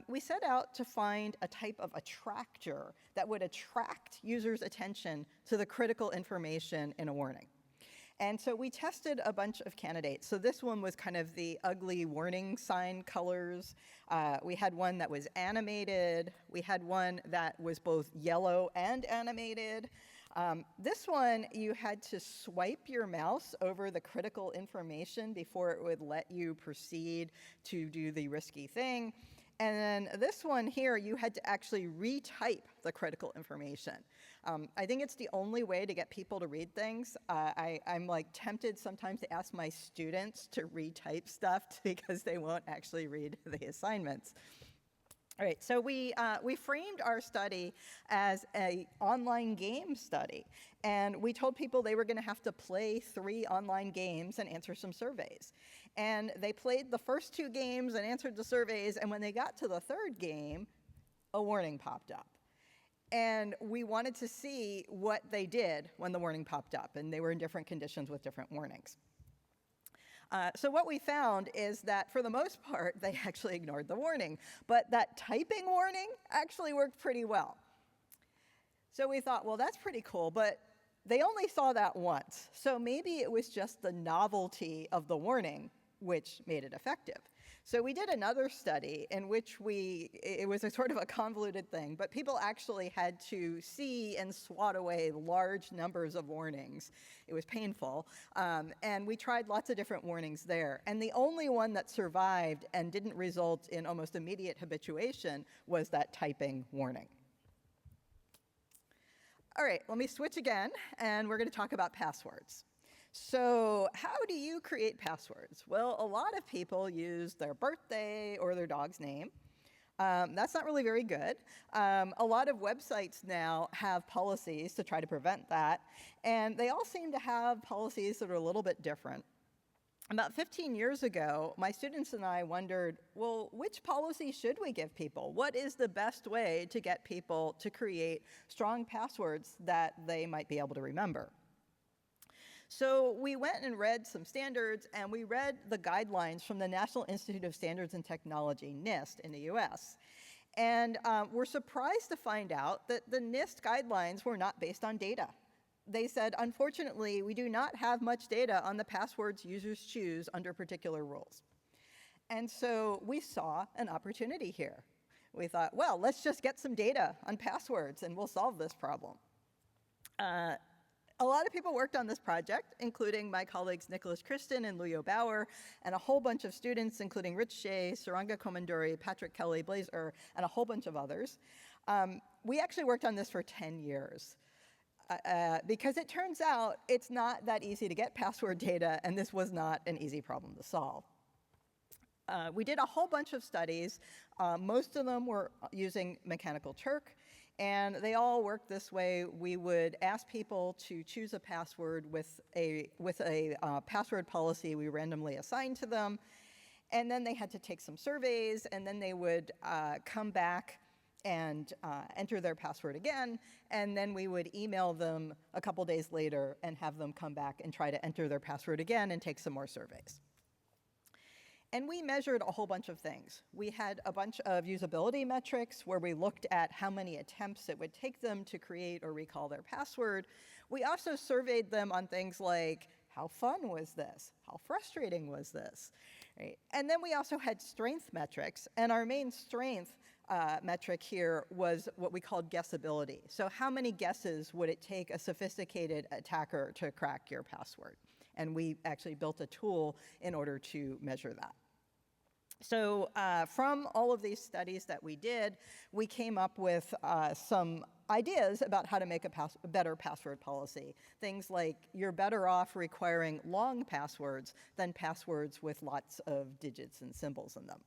We set out to find a type of attractor that would attract users' attention to the critical information in a warning. And so we tested a bunch of candidates. So this one was kind of the ugly warning sign colors. We had one that was animated. We had one that was both yellow and animated. This one, you had to swipe your mouse over the critical information before it would let you proceed to do the risky thing. And then this one here, you had to actually retype the critical information. I think it's the only way to get people to read things. I'm like tempted sometimes to ask my students to retype stuff because they won't actually read the assignments. All right, so we framed our study as an online game study, and we told people they were going to have to play 3 online games and answer some surveys. And they played the first 2 games and answered the surveys, and when they got to the 3rd game, a warning popped up. And we wanted to see what they did when the warning popped up, and they were in different conditions with different warnings. So what we found is that for the most part, they actually ignored the warning, but that typing warning actually worked pretty well. So we thought, well, that's pretty cool, but they only saw that once. So maybe it was just the novelty of the warning which made it effective. So we did another study in which it was a sort of a convoluted thing, but people actually had to see and swat away large numbers of warnings. It was painful, and we tried lots of different warnings there. And the only one that survived and didn't result in almost immediate habituation was that typing warning. All right, let me switch again, and we're going to talk about passwords. So how do you create passwords? Well, a lot of people use their birthday or their dog's name. That's not really very good. A lot of websites now have policies to try to prevent that, and they all seem to have policies that are a little bit different. About 15 years ago, my students and I wondered, well, which policy should we give people? What is the best way to get people to create strong passwords that they might be able to remember? So we went and read some standards, and we read the guidelines from the National Institute of Standards and Technology, NIST, in the US. And we're surprised to find out that the NIST guidelines were not based on data. They said, unfortunately, we do not have much data on the passwords users choose under particular rules. And so we saw an opportunity here. We thought, well, let's just get some data on passwords, and we'll solve this problem. A lot of people worked on this project, including my colleagues Nicholas Christen and Luyo Bauer, and a whole bunch of students, including Rich Shea, Saranga Komanduri, Patrick Kelly, Blaise Ur, and a whole bunch of others. We actually worked on this for 10 years. Because it turns out it's not that easy to get password data, and this was not an easy problem to solve. We did a whole bunch of studies. Most of them were using Mechanical Turk, and they all worked this way. We would ask people to choose a password with a password policy we randomly assigned to them, and then they had to take some surveys, and then they would come back and enter their password again, and then we would email them a couple days later and have them come back and try to enter their password again and take some more surveys. And we measured a whole bunch of things. We had a bunch of usability metrics where we looked at how many attempts it would take them to create or recall their password. We also surveyed them on things like, how fun was this? How frustrating was this? Right? And then we also had strength metrics, and our main strength metric here was what we called guessability. So how many guesses would it take a sophisticated attacker to crack your password? And we actually built a tool in order to measure that. So from all of these studies that we did, we came up with some ideas about how to make a better password policy. Things like you're better off requiring long passwords than passwords with lots of digits and symbols in them.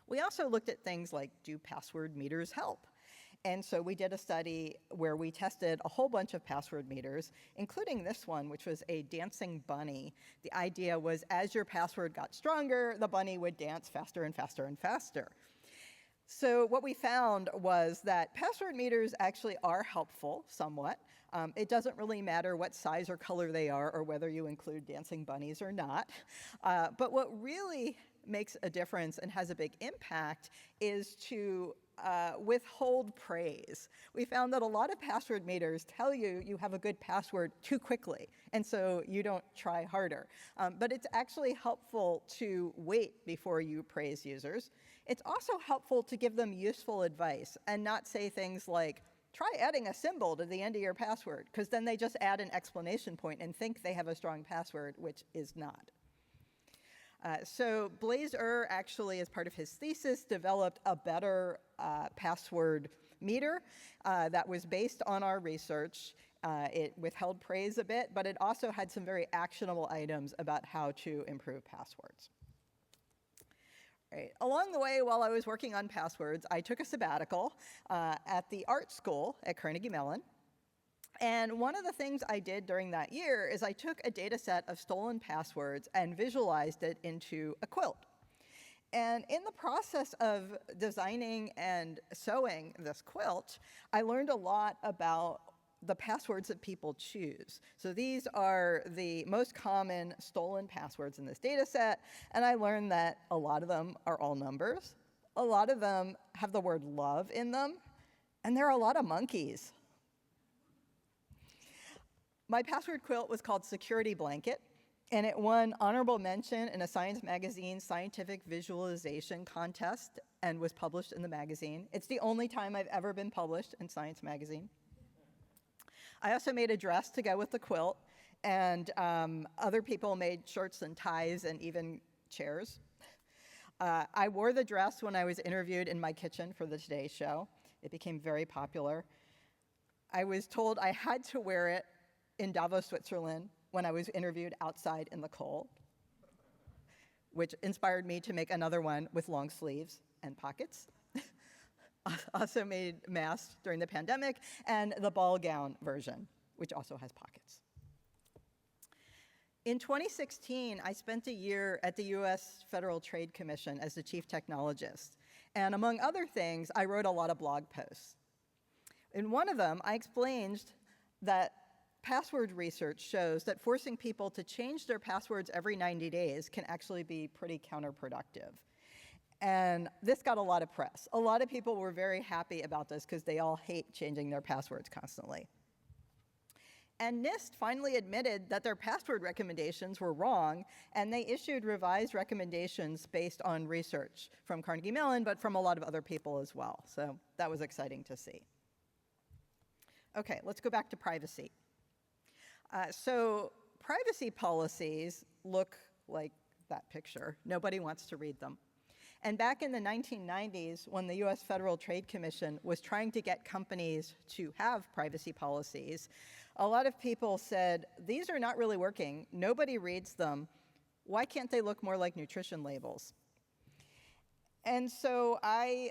We also looked at things like, do password meters help? And so we did a study where we tested a whole bunch of password meters, including this one, which was a dancing bunny. The idea was as your password got stronger, the bunny would dance faster and faster and faster. So what we found was that password meters actually are helpful somewhat. It doesn't really matter what size or color they are or whether you include dancing bunnies or not. But what really makes a difference and has a big impact is to withhold praise. We found that a lot of password meters tell you you have a good password too quickly, and so you don't try harder. But it's actually helpful to wait before you praise users. It's also helpful to give them useful advice and not say things like, try adding a symbol to the end of your password, because then they just add an exclamation point and think they have a strong password, which is not. So Blaise Ur actually, as part of his thesis, developed a better password meter that was based on our research. It withheld praise a bit, but it also had some very actionable items about how to improve passwords. Right. Along the way, while I was working on passwords, I took a sabbatical at the art school at Carnegie Mellon. And one of the things I did during that year is I took a data set of stolen passwords and visualized it into a quilt. And in the process of designing and sewing this quilt, I learned a lot about the passwords that people choose. So these are the most common stolen passwords in this data set, and I learned that a lot of them are all numbers, a lot of them have the word love in them, and there are a lot of monkeys. My password quilt was called Security Blanket, and it won honorable mention in a Science Magazine scientific visualization contest and was published in the magazine. It's the only time I've ever been published in Science Magazine. I also made a dress to go with the quilt, and other people made shirts and ties and even chairs. I wore the dress when I was interviewed in my kitchen for the Today Show. It became very popular. I was told I had to wear it in Davos, Switzerland, when I was interviewed outside in the cold, which inspired me to make another one with long sleeves and pockets. Also made masks during the pandemic, and the ball gown version, which also has pockets. In 2016, I spent a year at the US Federal Trade Commission as the chief technologist. And among other things, I wrote a lot of blog posts. In one of them, I explained that password research shows that forcing people to change their passwords every 90 days can actually be pretty counterproductive. And this got a lot of press. A lot of people were very happy about this because they all hate changing their passwords constantly. And NIST finally admitted that their password recommendations were wrong, and they issued revised recommendations based on research from Carnegie Mellon, but from a lot of other people as well. So that was exciting to see. Okay, let's go back to privacy. So privacy policies look like that picture. Nobody wants to read them. And back in the 1990s, when the US Federal Trade Commission was trying to get companies to have privacy policies, a lot of people said, these are not really working. Nobody reads them. Why can't they look more like nutrition labels? And so I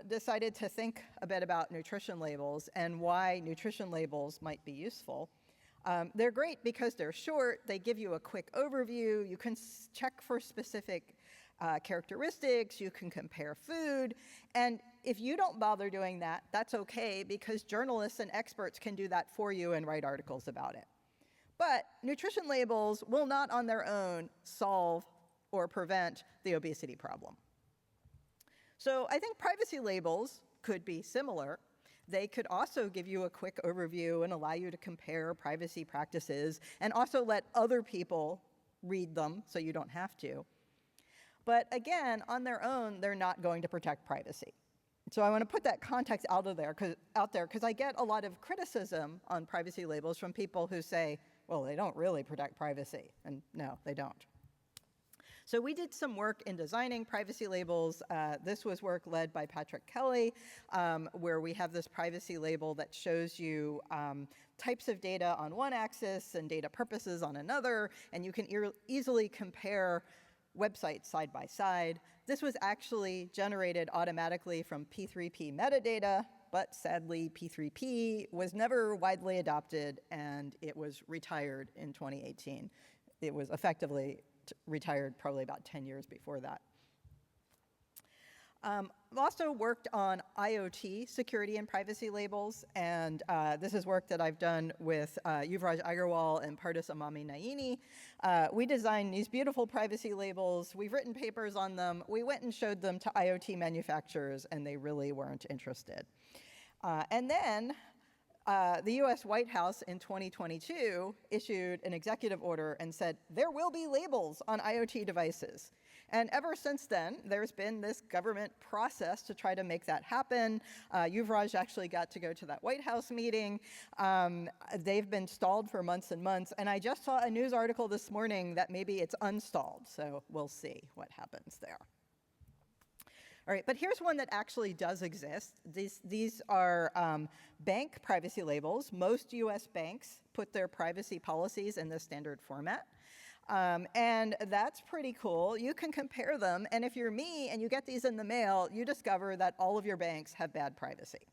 decided to think a bit about nutrition labels and why nutrition labels might be useful. They're great because they're short. They give you a quick overview. You can check for specific characteristics, you can compare food, and if you don't bother doing that, that's okay because journalists and experts can do that for you and write articles about it. But nutrition labels will not on their own solve or prevent the obesity problem. So I think privacy labels could be similar. They could also give you a quick overview and allow you to compare privacy practices and also let other people read them so you don't have to. But again, on their own, they're not going to protect privacy. So I want to put that context out there because I get a lot of criticism on privacy labels from people who say, well, they don't really protect privacy. And no, they don't. So we did some work in designing privacy labels. This was work led by Patrick Kelly, where we have this privacy label that shows you types of data on one axis and data purposes on another, and you can easily compare websites side by side. This was actually generated automatically from P3P metadata, but sadly P3P was never widely adopted and it was retired in 2018. It was effectively retired probably about 10 years before that. I've also worked on IoT security and privacy labels, and this is work that I've done with Yuvraj Agarwal and Pardis Amami Naini. We designed these beautiful privacy labels. We've written papers on them. We went and showed them to IoT manufacturers, and they really weren't interested. And then the US White House in 2022 issued an executive order and said, there will be labels on IoT devices. And ever since then, there's been this government process to try to make that happen. Yuvraj actually got to go to that White House meeting. They've been stalled for months and months. And I just saw a news article this morning that maybe it's unstalled. So we'll see what happens there. All right, but here's one that actually does exist. These are bank privacy labels. Most US banks put their privacy policies in the standard format. And that's pretty cool. You can compare them, and if you're me and you get these in the mail, you discover that all of your banks have bad privacy.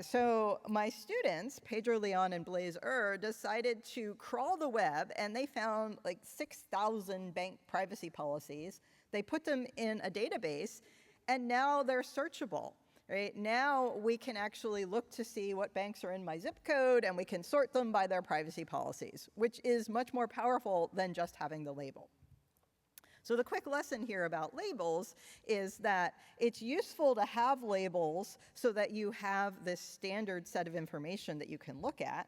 So my students, Pedro Leon and Blaise decided to crawl the web, and they found like 6,000 bank privacy policies. They put them in a database, and now they're searchable. Right? Now we can actually look to see what banks are in my zip code, and we can sort them by their privacy policies, which is much more powerful than just having the label. So the quick lesson here about labels is that it's useful to have labels so that you have this standard set of information that you can look at.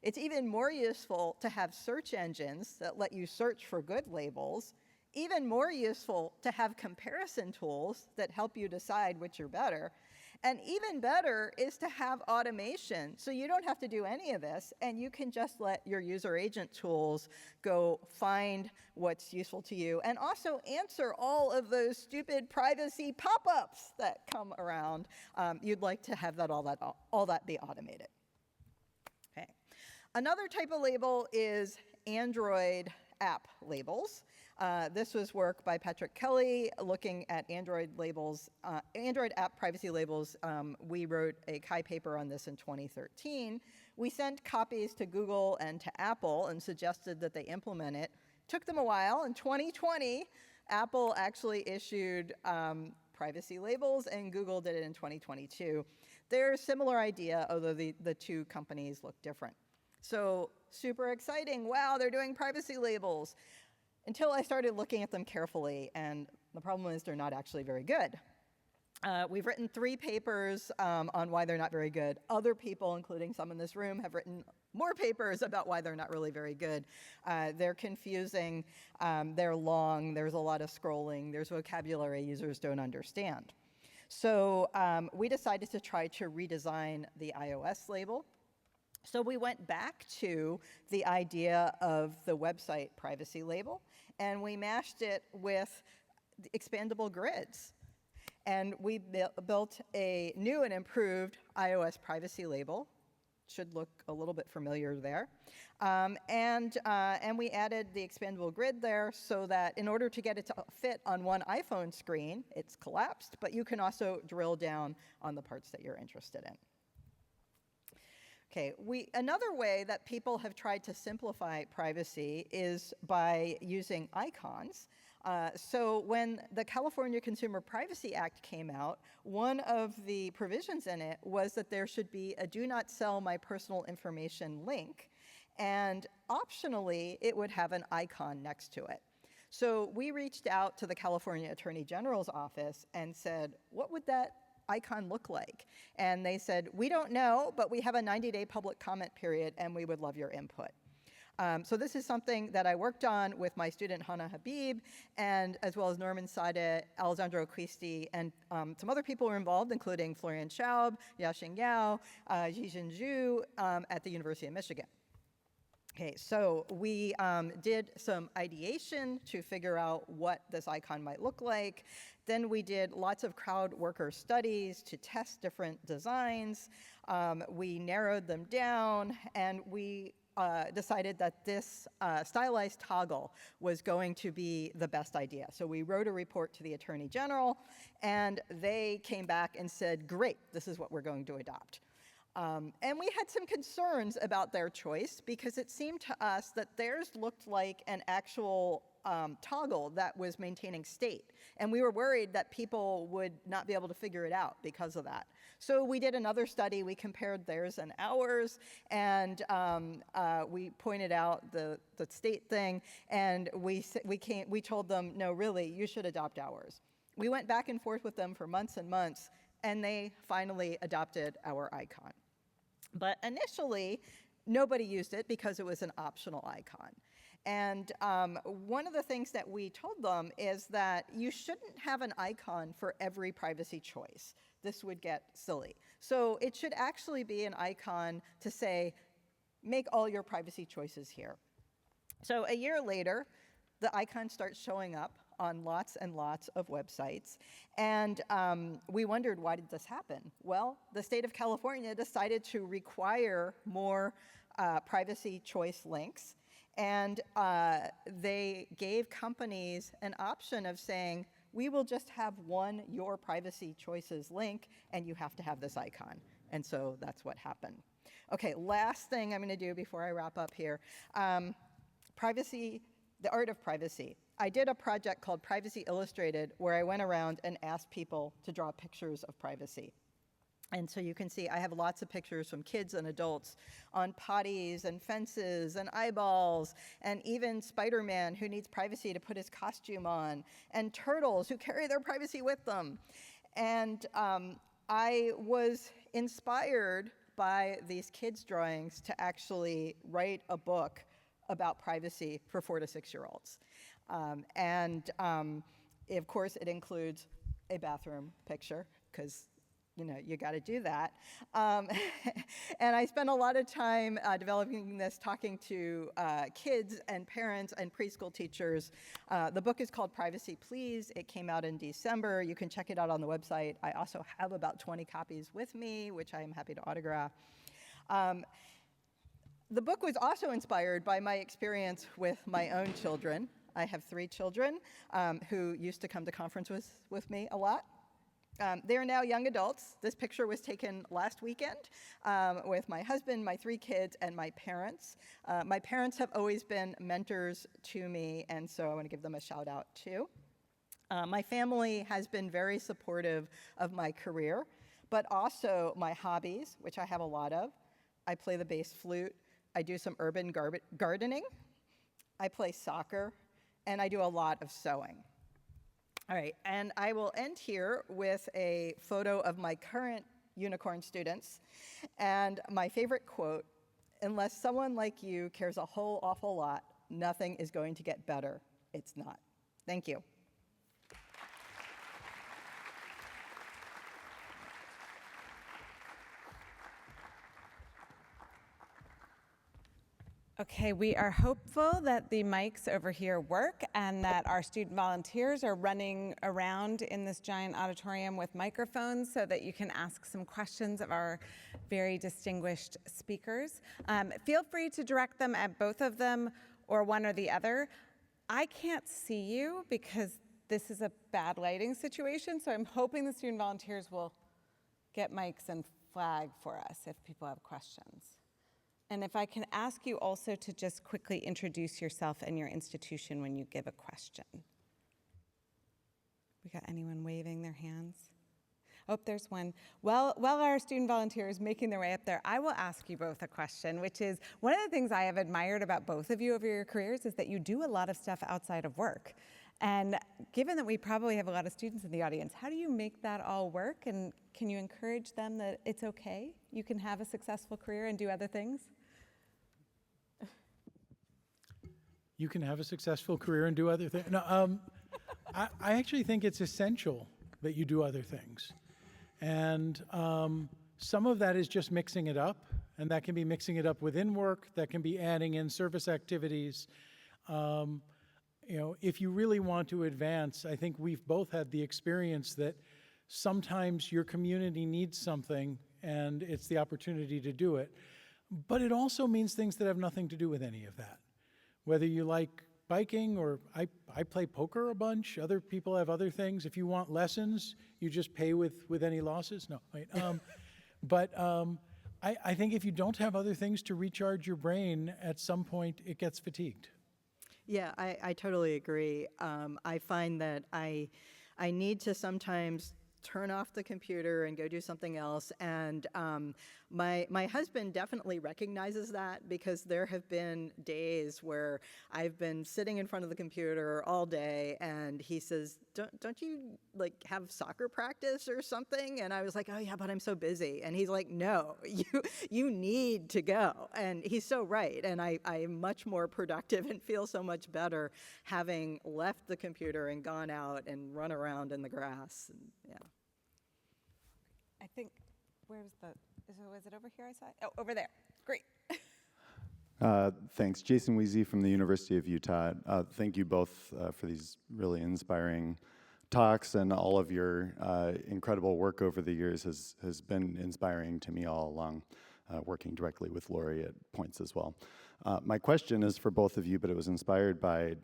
It's even more useful to have search engines that let you search for good labels. Even more useful to have comparison tools that help you decide which are better. And even better is to have automation, so you don't have to do any of this, and you can just let your user agent tools go find what's useful to you, and also answer all of those stupid privacy pop-ups that come around. You'd like to have that all that be automated. Okay. Another type of label is Android app labels. This was work by Patrick Kelly looking at Android labels, Android app privacy labels. We wrote a CHI paper on this in 2013. We sent copies to Google and to Apple and suggested that they implement it. Took them a while. In 2020, Apple actually issued privacy labels, and Google did it in 2022. They're a similar idea, although the two companies look different. So super exciting. Wow, they're doing privacy labels. Until I started looking at them carefully, and the problem is they're not actually very good. We've written 3 papers on why they're not very good. Other people, including some in this room, have written more papers about why they're not really very good. They're confusing, they're long, there's a lot of scrolling, there's vocabulary users don't understand. So we decided to try to redesign the iOS label. So we went back to the idea of the website privacy label, and we mashed it with expandable grids. And we built a new and improved iOS privacy label. Should look a little bit familiar there. And we added the expandable grid there so that in order to get it to fit on one iPhone screen, it's collapsed, but you can also drill down on the parts that you're interested in. Okay, another way that people have tried to simplify privacy is by using icons. So when the California Consumer Privacy Act came out, one of the provisions in it was that there should be a do not sell my personal information link, and optionally it would have an icon next to it. So we reached out to the California Attorney General's office and said, what would that icon look like? And they said, we don't know, but we have a 90-day public comment period, and we would love your input. So this is something that I worked on with my student Hannah Habib, and as well as Norman Sade, Alessandro Acquisti, and some other people were involved, including Florian Schaub, Yaxing Yao, Jijin Zhu at the University of Michigan. Okay, so we did some ideation to figure out what this icon might look like. Then we did lots of crowd worker studies to test different designs. We narrowed them down, and we decided that this stylized toggle was going to be the best idea. So we wrote a report to the Attorney General, and they came back and said, great, this is what we're going to adopt. And we had some concerns about their choice because it seemed to us that theirs looked like an actual toggle that was maintaining state. And we were worried that people would not be able to figure it out because of that. So we did another study. We compared theirs and ours, and we pointed out the state thing, and we told them, no, really, you should adopt ours. We went back and forth with them for months and months, and they finally adopted our icon. But initially, nobody used it because it was an optional icon. And one of the things that we told them is that you shouldn't have an icon for every privacy choice. This would get silly. So it should actually be an icon to say, make all your privacy choices here. So a year later, the icon starts showing up on lots and lots of websites. And we wondered, why did this happen? Well, the state of California decided to require more privacy choice links. And they gave companies an option of saying, we will just have one Your Privacy Choices link, and you have to have this icon. And so that's what happened. Okay, last thing I'm going to do before I wrap up here. Privacy, the art of privacy. I did a project called Privacy Illustrated where I went around and asked people to draw pictures of privacy. And so you can see I have lots of pictures from kids and adults on potties and fences and eyeballs, and even Spider-Man who needs privacy to put his costume on, and turtles who carry their privacy with them. And I was inspired by these kids' drawings to actually write a book about privacy for 4 to 6-year-olds. Of course, it includes a bathroom picture, because you got to do that. And I spent a lot of time developing this, talking to kids and parents and preschool teachers. The book is called Privacy Please. It came out in December. You can check it out on the website. I also have about 20 copies with me, which I am happy to autograph. The book was also inspired by my experience with my own children. I have 3 children who used to come to conferences with me a lot. They are now young adults. This picture was taken last weekend with my husband, my 3 kids, and my parents. My parents have always been mentors to me, and so I want to give them a shout out too. My family has been very supportive of my career, but also my hobbies, which I have a lot of. I play the bass flute. I do some urban gardening. I play soccer, and I do a lot of sewing. All right, and I will end here with a photo of my current unicorn students, and my favorite quote: unless someone like you cares a whole awful lot, nothing is going to get better. It's not. Thank you. Okay, we are hopeful that the mics over here work and that our student volunteers are running around in this giant auditorium with microphones so that you can ask some questions of our very distinguished speakers. Feel free to direct them at both of them or one or the other. I can't see you because this is a bad lighting situation, so I'm hoping the student volunteers will get mics and flag for us if people have questions. And if I can ask you also to just quickly introduce yourself and your institution when you give a question. We got anyone waving their hands? Oh, there's one. Well, while our student volunteer is making their way up there, I will ask you both a question, which is, one of the things I have admired about both of you over your careers is that you do a lot of stuff outside of work. And given that we probably have a lot of students in the audience, how do you make that all work? And can you encourage them that it's okay? You can have a successful career and do other things? You can have a successful career and do other things. No, I actually think it's essential that you do other things. And some of that is just mixing it up, and that can be mixing it up within work, that can be adding in service activities. If you really want to advance, I think we've both had the experience that sometimes your community needs something and it's the opportunity to do it. But it also means things that have nothing to do with any of that. Whether you like biking or I play poker a bunch, other people have other things. If you want lessons, you just pay with any losses. No, wait. I think if you don't have other things to recharge your brain, at some point it gets fatigued. Yeah, I totally agree. I find that I need to sometimes turn off the computer and go do something else. And my husband definitely recognizes that, because there have been days where I've been sitting in front of the computer all day, and he says, don't you like have soccer practice or something? And I was like, oh yeah, but I'm so busy. And he's like, no, you need to go. And he's so right. And I am much more productive and feel so much better having left the computer and gone out and run around in the grass. And, yeah. I think, was it over here I saw it? Oh, over there. Great. Thanks. Jason Weezy from the University of Utah. Thank you both for these really inspiring talks, and all of your incredible work over the years has been inspiring to me all along. working directly with Lori at points as well. My question is for both of you, but it was inspired by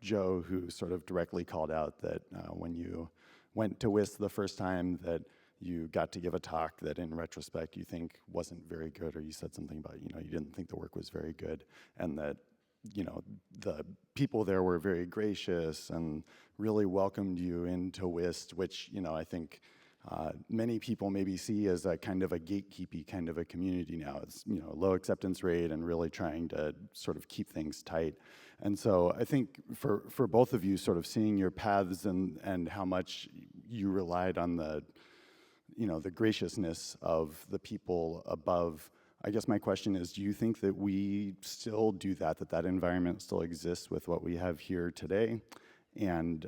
Joe, who sort of directly called out that when you went to WISC the first time that you got to give a talk that in retrospect you think wasn't very good, or you said something about, you didn't think the work was very good, and that, the people there were very gracious and really welcomed you into WISC, which, I think many people maybe see as a kind of a gatekeepy kind of a community now. It's, low acceptance rate and really trying to sort of keep things tight. And so I think for both of you, sort of seeing your paths and how much you relied on the graciousness of the people above, I guess my question is, do you think that we still do that environment still exists with what we have here today? And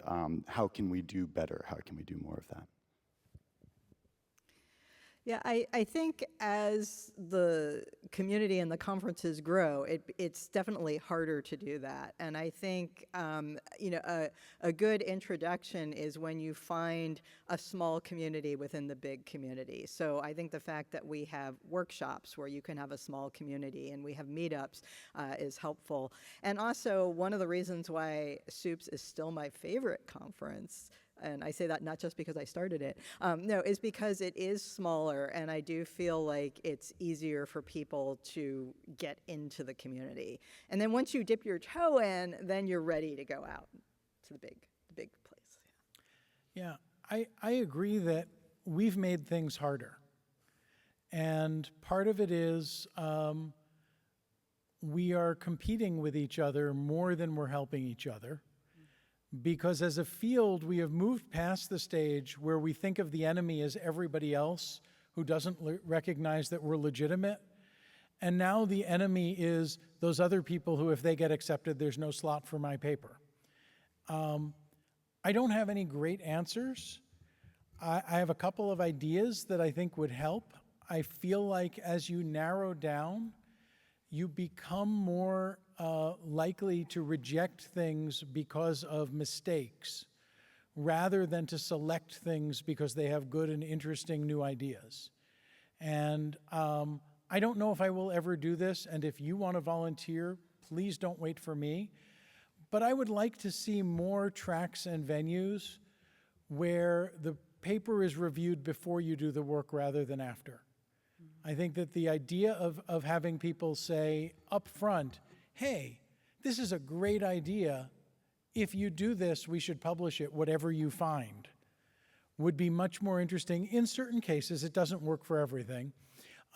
how can we do better? How can we do more of that? Yeah, I think as the community and the conferences grow, it's definitely harder to do that. And I think, a good introduction is when you find a small community within the big community. So I think the fact that we have workshops where you can have a small community and we have meetups is helpful. And also, one of the reasons why SUPES is still my favorite conference, and I say that not just because I started it, is because it is smaller, and I do feel like it's easier for people to get into the community. And then once you dip your toe in, then you're ready to go out to the big place. Yeah, I agree that we've made things harder. And part of it is we are competing with each other more than we're helping each other. Because as a field, we have moved past the stage where we think of the enemy as everybody else who doesn't recognize that we're legitimate. And now the enemy is those other people who, if they get accepted, there's no slot for my paper. I don't have any great answers. I have a couple of ideas that I think would help. I feel like as you narrow down, you become more likely to reject things because of mistakes, rather than to select things because they have good and interesting new ideas. And I don't know if I will ever do this, and if you want to volunteer, please don't wait for me. But I would like to see more tracks and venues where the paper is reviewed before you do the work rather than after. I think that the idea of having people say up front, hey, this is a great idea. If you do this, we should publish it, whatever you find, would be much more interesting. In certain cases, it doesn't work for everything.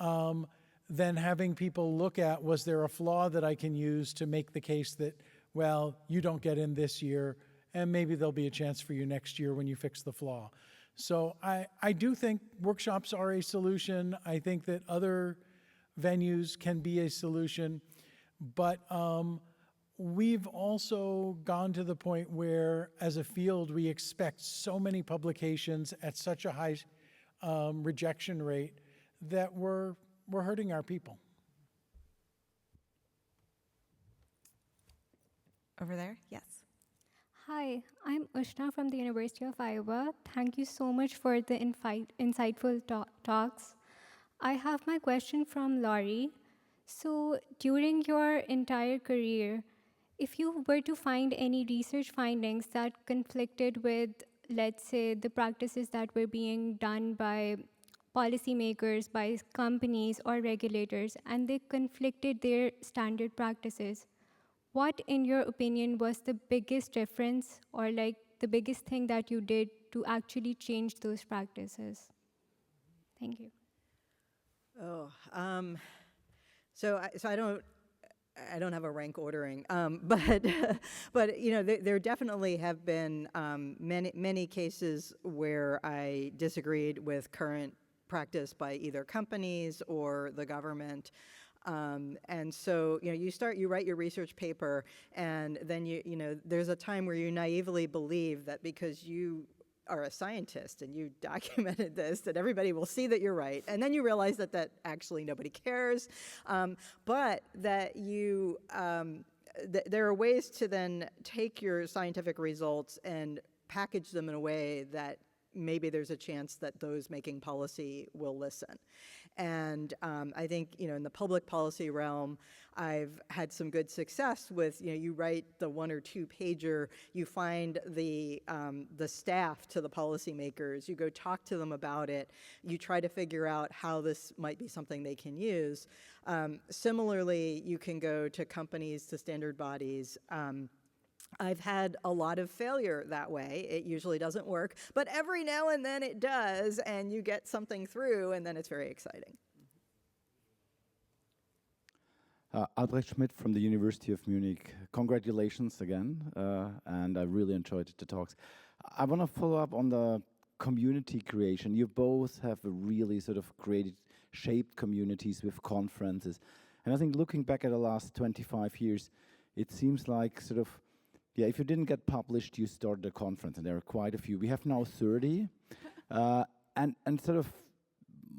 Than having people look at, was there a flaw that I can use to make the case that, well, you don't get in this year, and maybe there'll be a chance for you next year when you fix the flaw. So I do think workshops are a solution. I think that other venues can be a solution. But we've also gone to the point where, as a field, we expect so many publications at such a high rejection rate that we're hurting our people. Over there, yes. Hi, I'm Ushna from the University of Iowa. Thank you so much for the insightful talks. I have my question from Laurie. So during your entire career, if you were to find any research findings that conflicted with, let's say, the practices that were being done by policymakers, by companies or regulators, and they conflicted their standard practices, what, in your opinion, was the biggest difference or like the biggest thing that you did to actually change those practices? Thank you. So I don't have a rank ordering, but there definitely have been many cases where I disagreed with current practice by either companies or the government. And so, you write your research paper, and then there's a time where you naively believe that because you are a scientist and you documented this, that everybody will see that you're right. And then you realize that actually nobody cares, but that there are ways to then take your scientific results and package them in a way that maybe there's a chance that those making policy will listen. And I think, in the public policy realm, I've had some good success with, you write the 1 or 2 pager, you find the staff to the policymakers, you go talk to them about it, you try to figure out how this might be something they can use. Similarly, you can go to companies, to standard bodies. I've had a lot of failure that way. It usually doesn't work, but every now and then it does, and you get something through, and then it's very exciting. Albrecht Schmidt from the University of Munich. Congratulations again, and I really enjoyed the talks. I want to follow up on the community creation. You both have a really sort of shaped communities with conferences. And I think looking back at the last 25 years, it seems like sort of, if you didn't get published, you started a conference, and there are quite a few. We have now 30, and sort of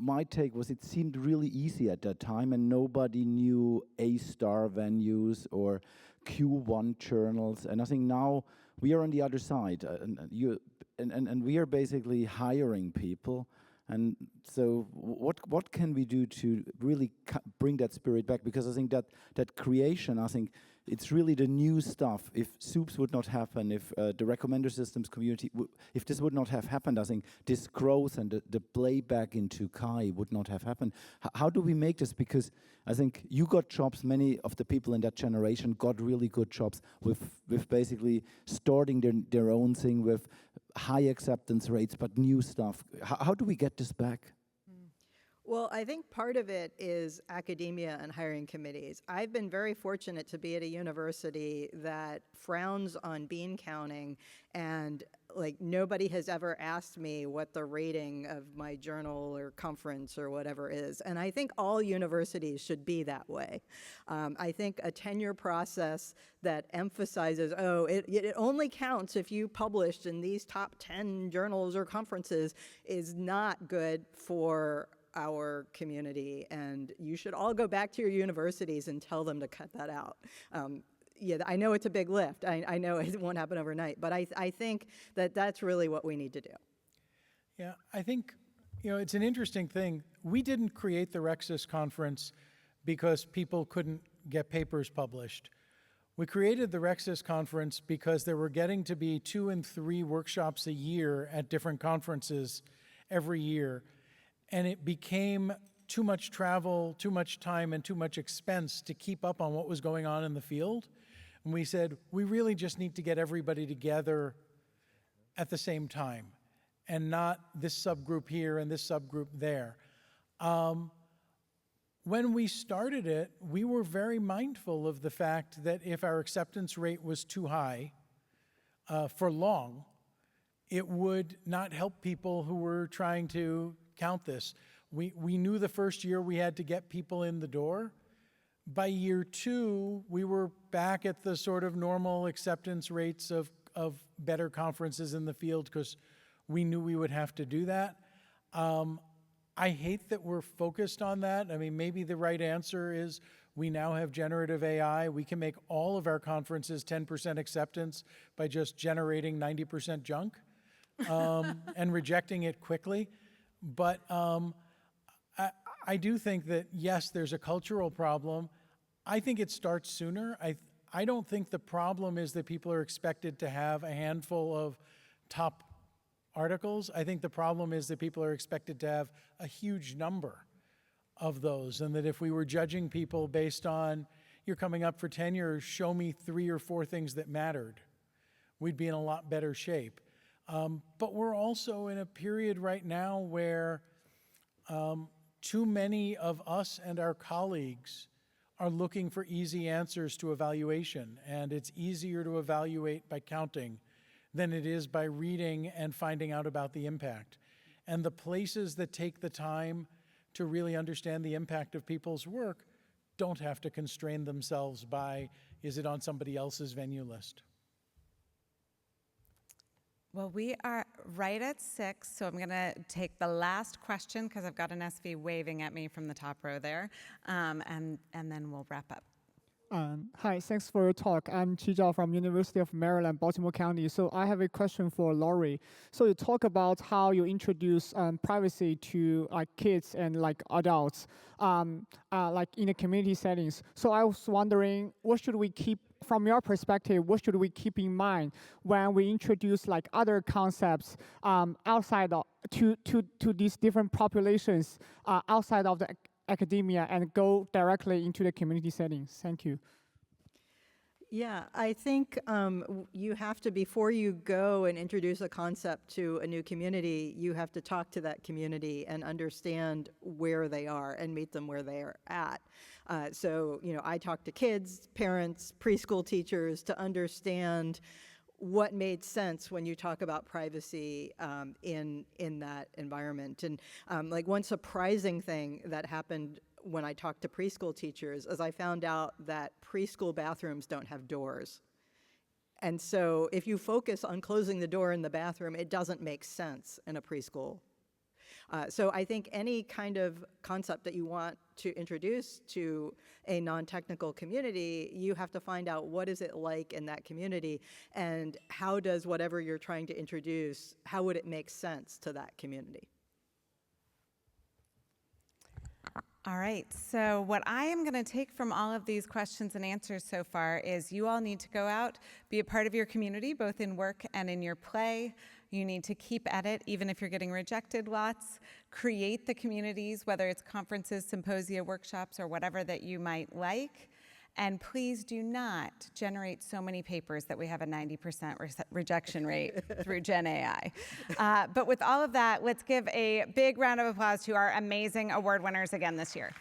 my take was it seemed really easy at that time, and nobody knew A-star venues or Q1 journals. And I think now we are on the other side, and we are basically hiring people. And so what can we do to really bring that spirit back? Because I think that creation, I think it's really the new stuff. If SOUPS would not happen, if the recommender systems community, if this would not have happened, I think this growth and the playback into CHI would not have happened. How do we make this? Because I think you got jobs, many of the people in that generation got really good jobs with basically starting their own thing with high acceptance rates, but new stuff. How do we get this back? Well, I think part of it is academia and hiring committees. I've been very fortunate to be at a university that frowns on bean counting, and nobody has ever asked me what the rating of my journal or conference or whatever is. And I think all universities should be that way. I think a tenure process that emphasizes, it only counts if you published in these top 10 journals or conferences is not good for our community, and you should all go back to your universities and tell them to cut that out. I know it's a big lift. I know it won't happen overnight, but I think that's really what we need to do. Yeah, I think, it's an interesting thing. We didn't create the Rexis conference because people couldn't get papers published. We created the Rexis conference because there were getting to be 2 and 3 workshops a year at different conferences every year. And it became too much travel, too much time, and too much expense to keep up on what was going on in the field. And we said, we really just need to get everybody together at the same time, and not this subgroup here and this subgroup there. When we started it, we were very mindful of the fact that if our acceptance rate was too high for long, it would not help people who were trying to count this. We knew the first year we had to get people in the door. By year 2, we were back at the sort of normal acceptance rates of better conferences in the field because we knew we would have to do that. I hate that we're focused on that. I mean, maybe the right answer is we now have generative AI. We can make all of our conferences 10% acceptance by just generating 90% junk and rejecting it quickly. But I do think that, yes, there's a cultural problem. I think it starts sooner. I don't think the problem is that people are expected to have a handful of top articles. I think the problem is that people are expected to have a huge number of those, and that if we were judging people based on, you're coming up for tenure, show me 3 or 4 things that mattered, we'd be in a lot better shape. But we're also in a period right now where too many of us and our colleagues are looking for easy answers to evaluation, and it's easier to evaluate by counting than it is by reading and finding out about the impact. And the places that take the time to really understand the impact of people's work don't have to constrain themselves by, is it on somebody else's venue list? Well, we are right at 6, so I'm going to take the last question because I've got an SV waving at me from the top row there, and then we'll wrap up. Hi, thanks for your talk. I'm Chi Zhao from University of Maryland, Baltimore County. So I have a question for Laurie. So you talk about how you introduce privacy to like kids and like adults, like in the community settings. So I was wondering, what should we keep from your perspective? What should we keep in mind when we introduce like other concepts outside of, to these different populations outside of the academia and go directly into the community settings? Thank you. Yeah, I think you have to, before you go and introduce a concept to a new community, you have to talk to that community and understand where they are and meet them where they are at. So, you know, I talk to kids, parents, preschool teachers to understand what made sense when you talk about privacy in that environment. And like one surprising thing that happened when I talked to preschool teachers is I found out that preschool bathrooms don't have doors. And so if you focus on closing the door in the bathroom, it doesn't make sense in a preschool. So I think any kind of concept that you want to introduce to a non-technical community, you have to find out what is it like in that community and how does whatever you're trying to introduce, how would it make sense to that community? All right, so what I am going to take from all of these questions and answers so far is you all need to go out, be a part of your community, both in work and in your play. You need to keep at it, even if you're getting rejected lots. Create the communities, whether it's conferences, symposia, workshops, or whatever that you might like. And please do not generate so many papers that we have a 90% rejection rate through Gen AI. But with all of that, let's give a big round of applause to our amazing award winners again this year.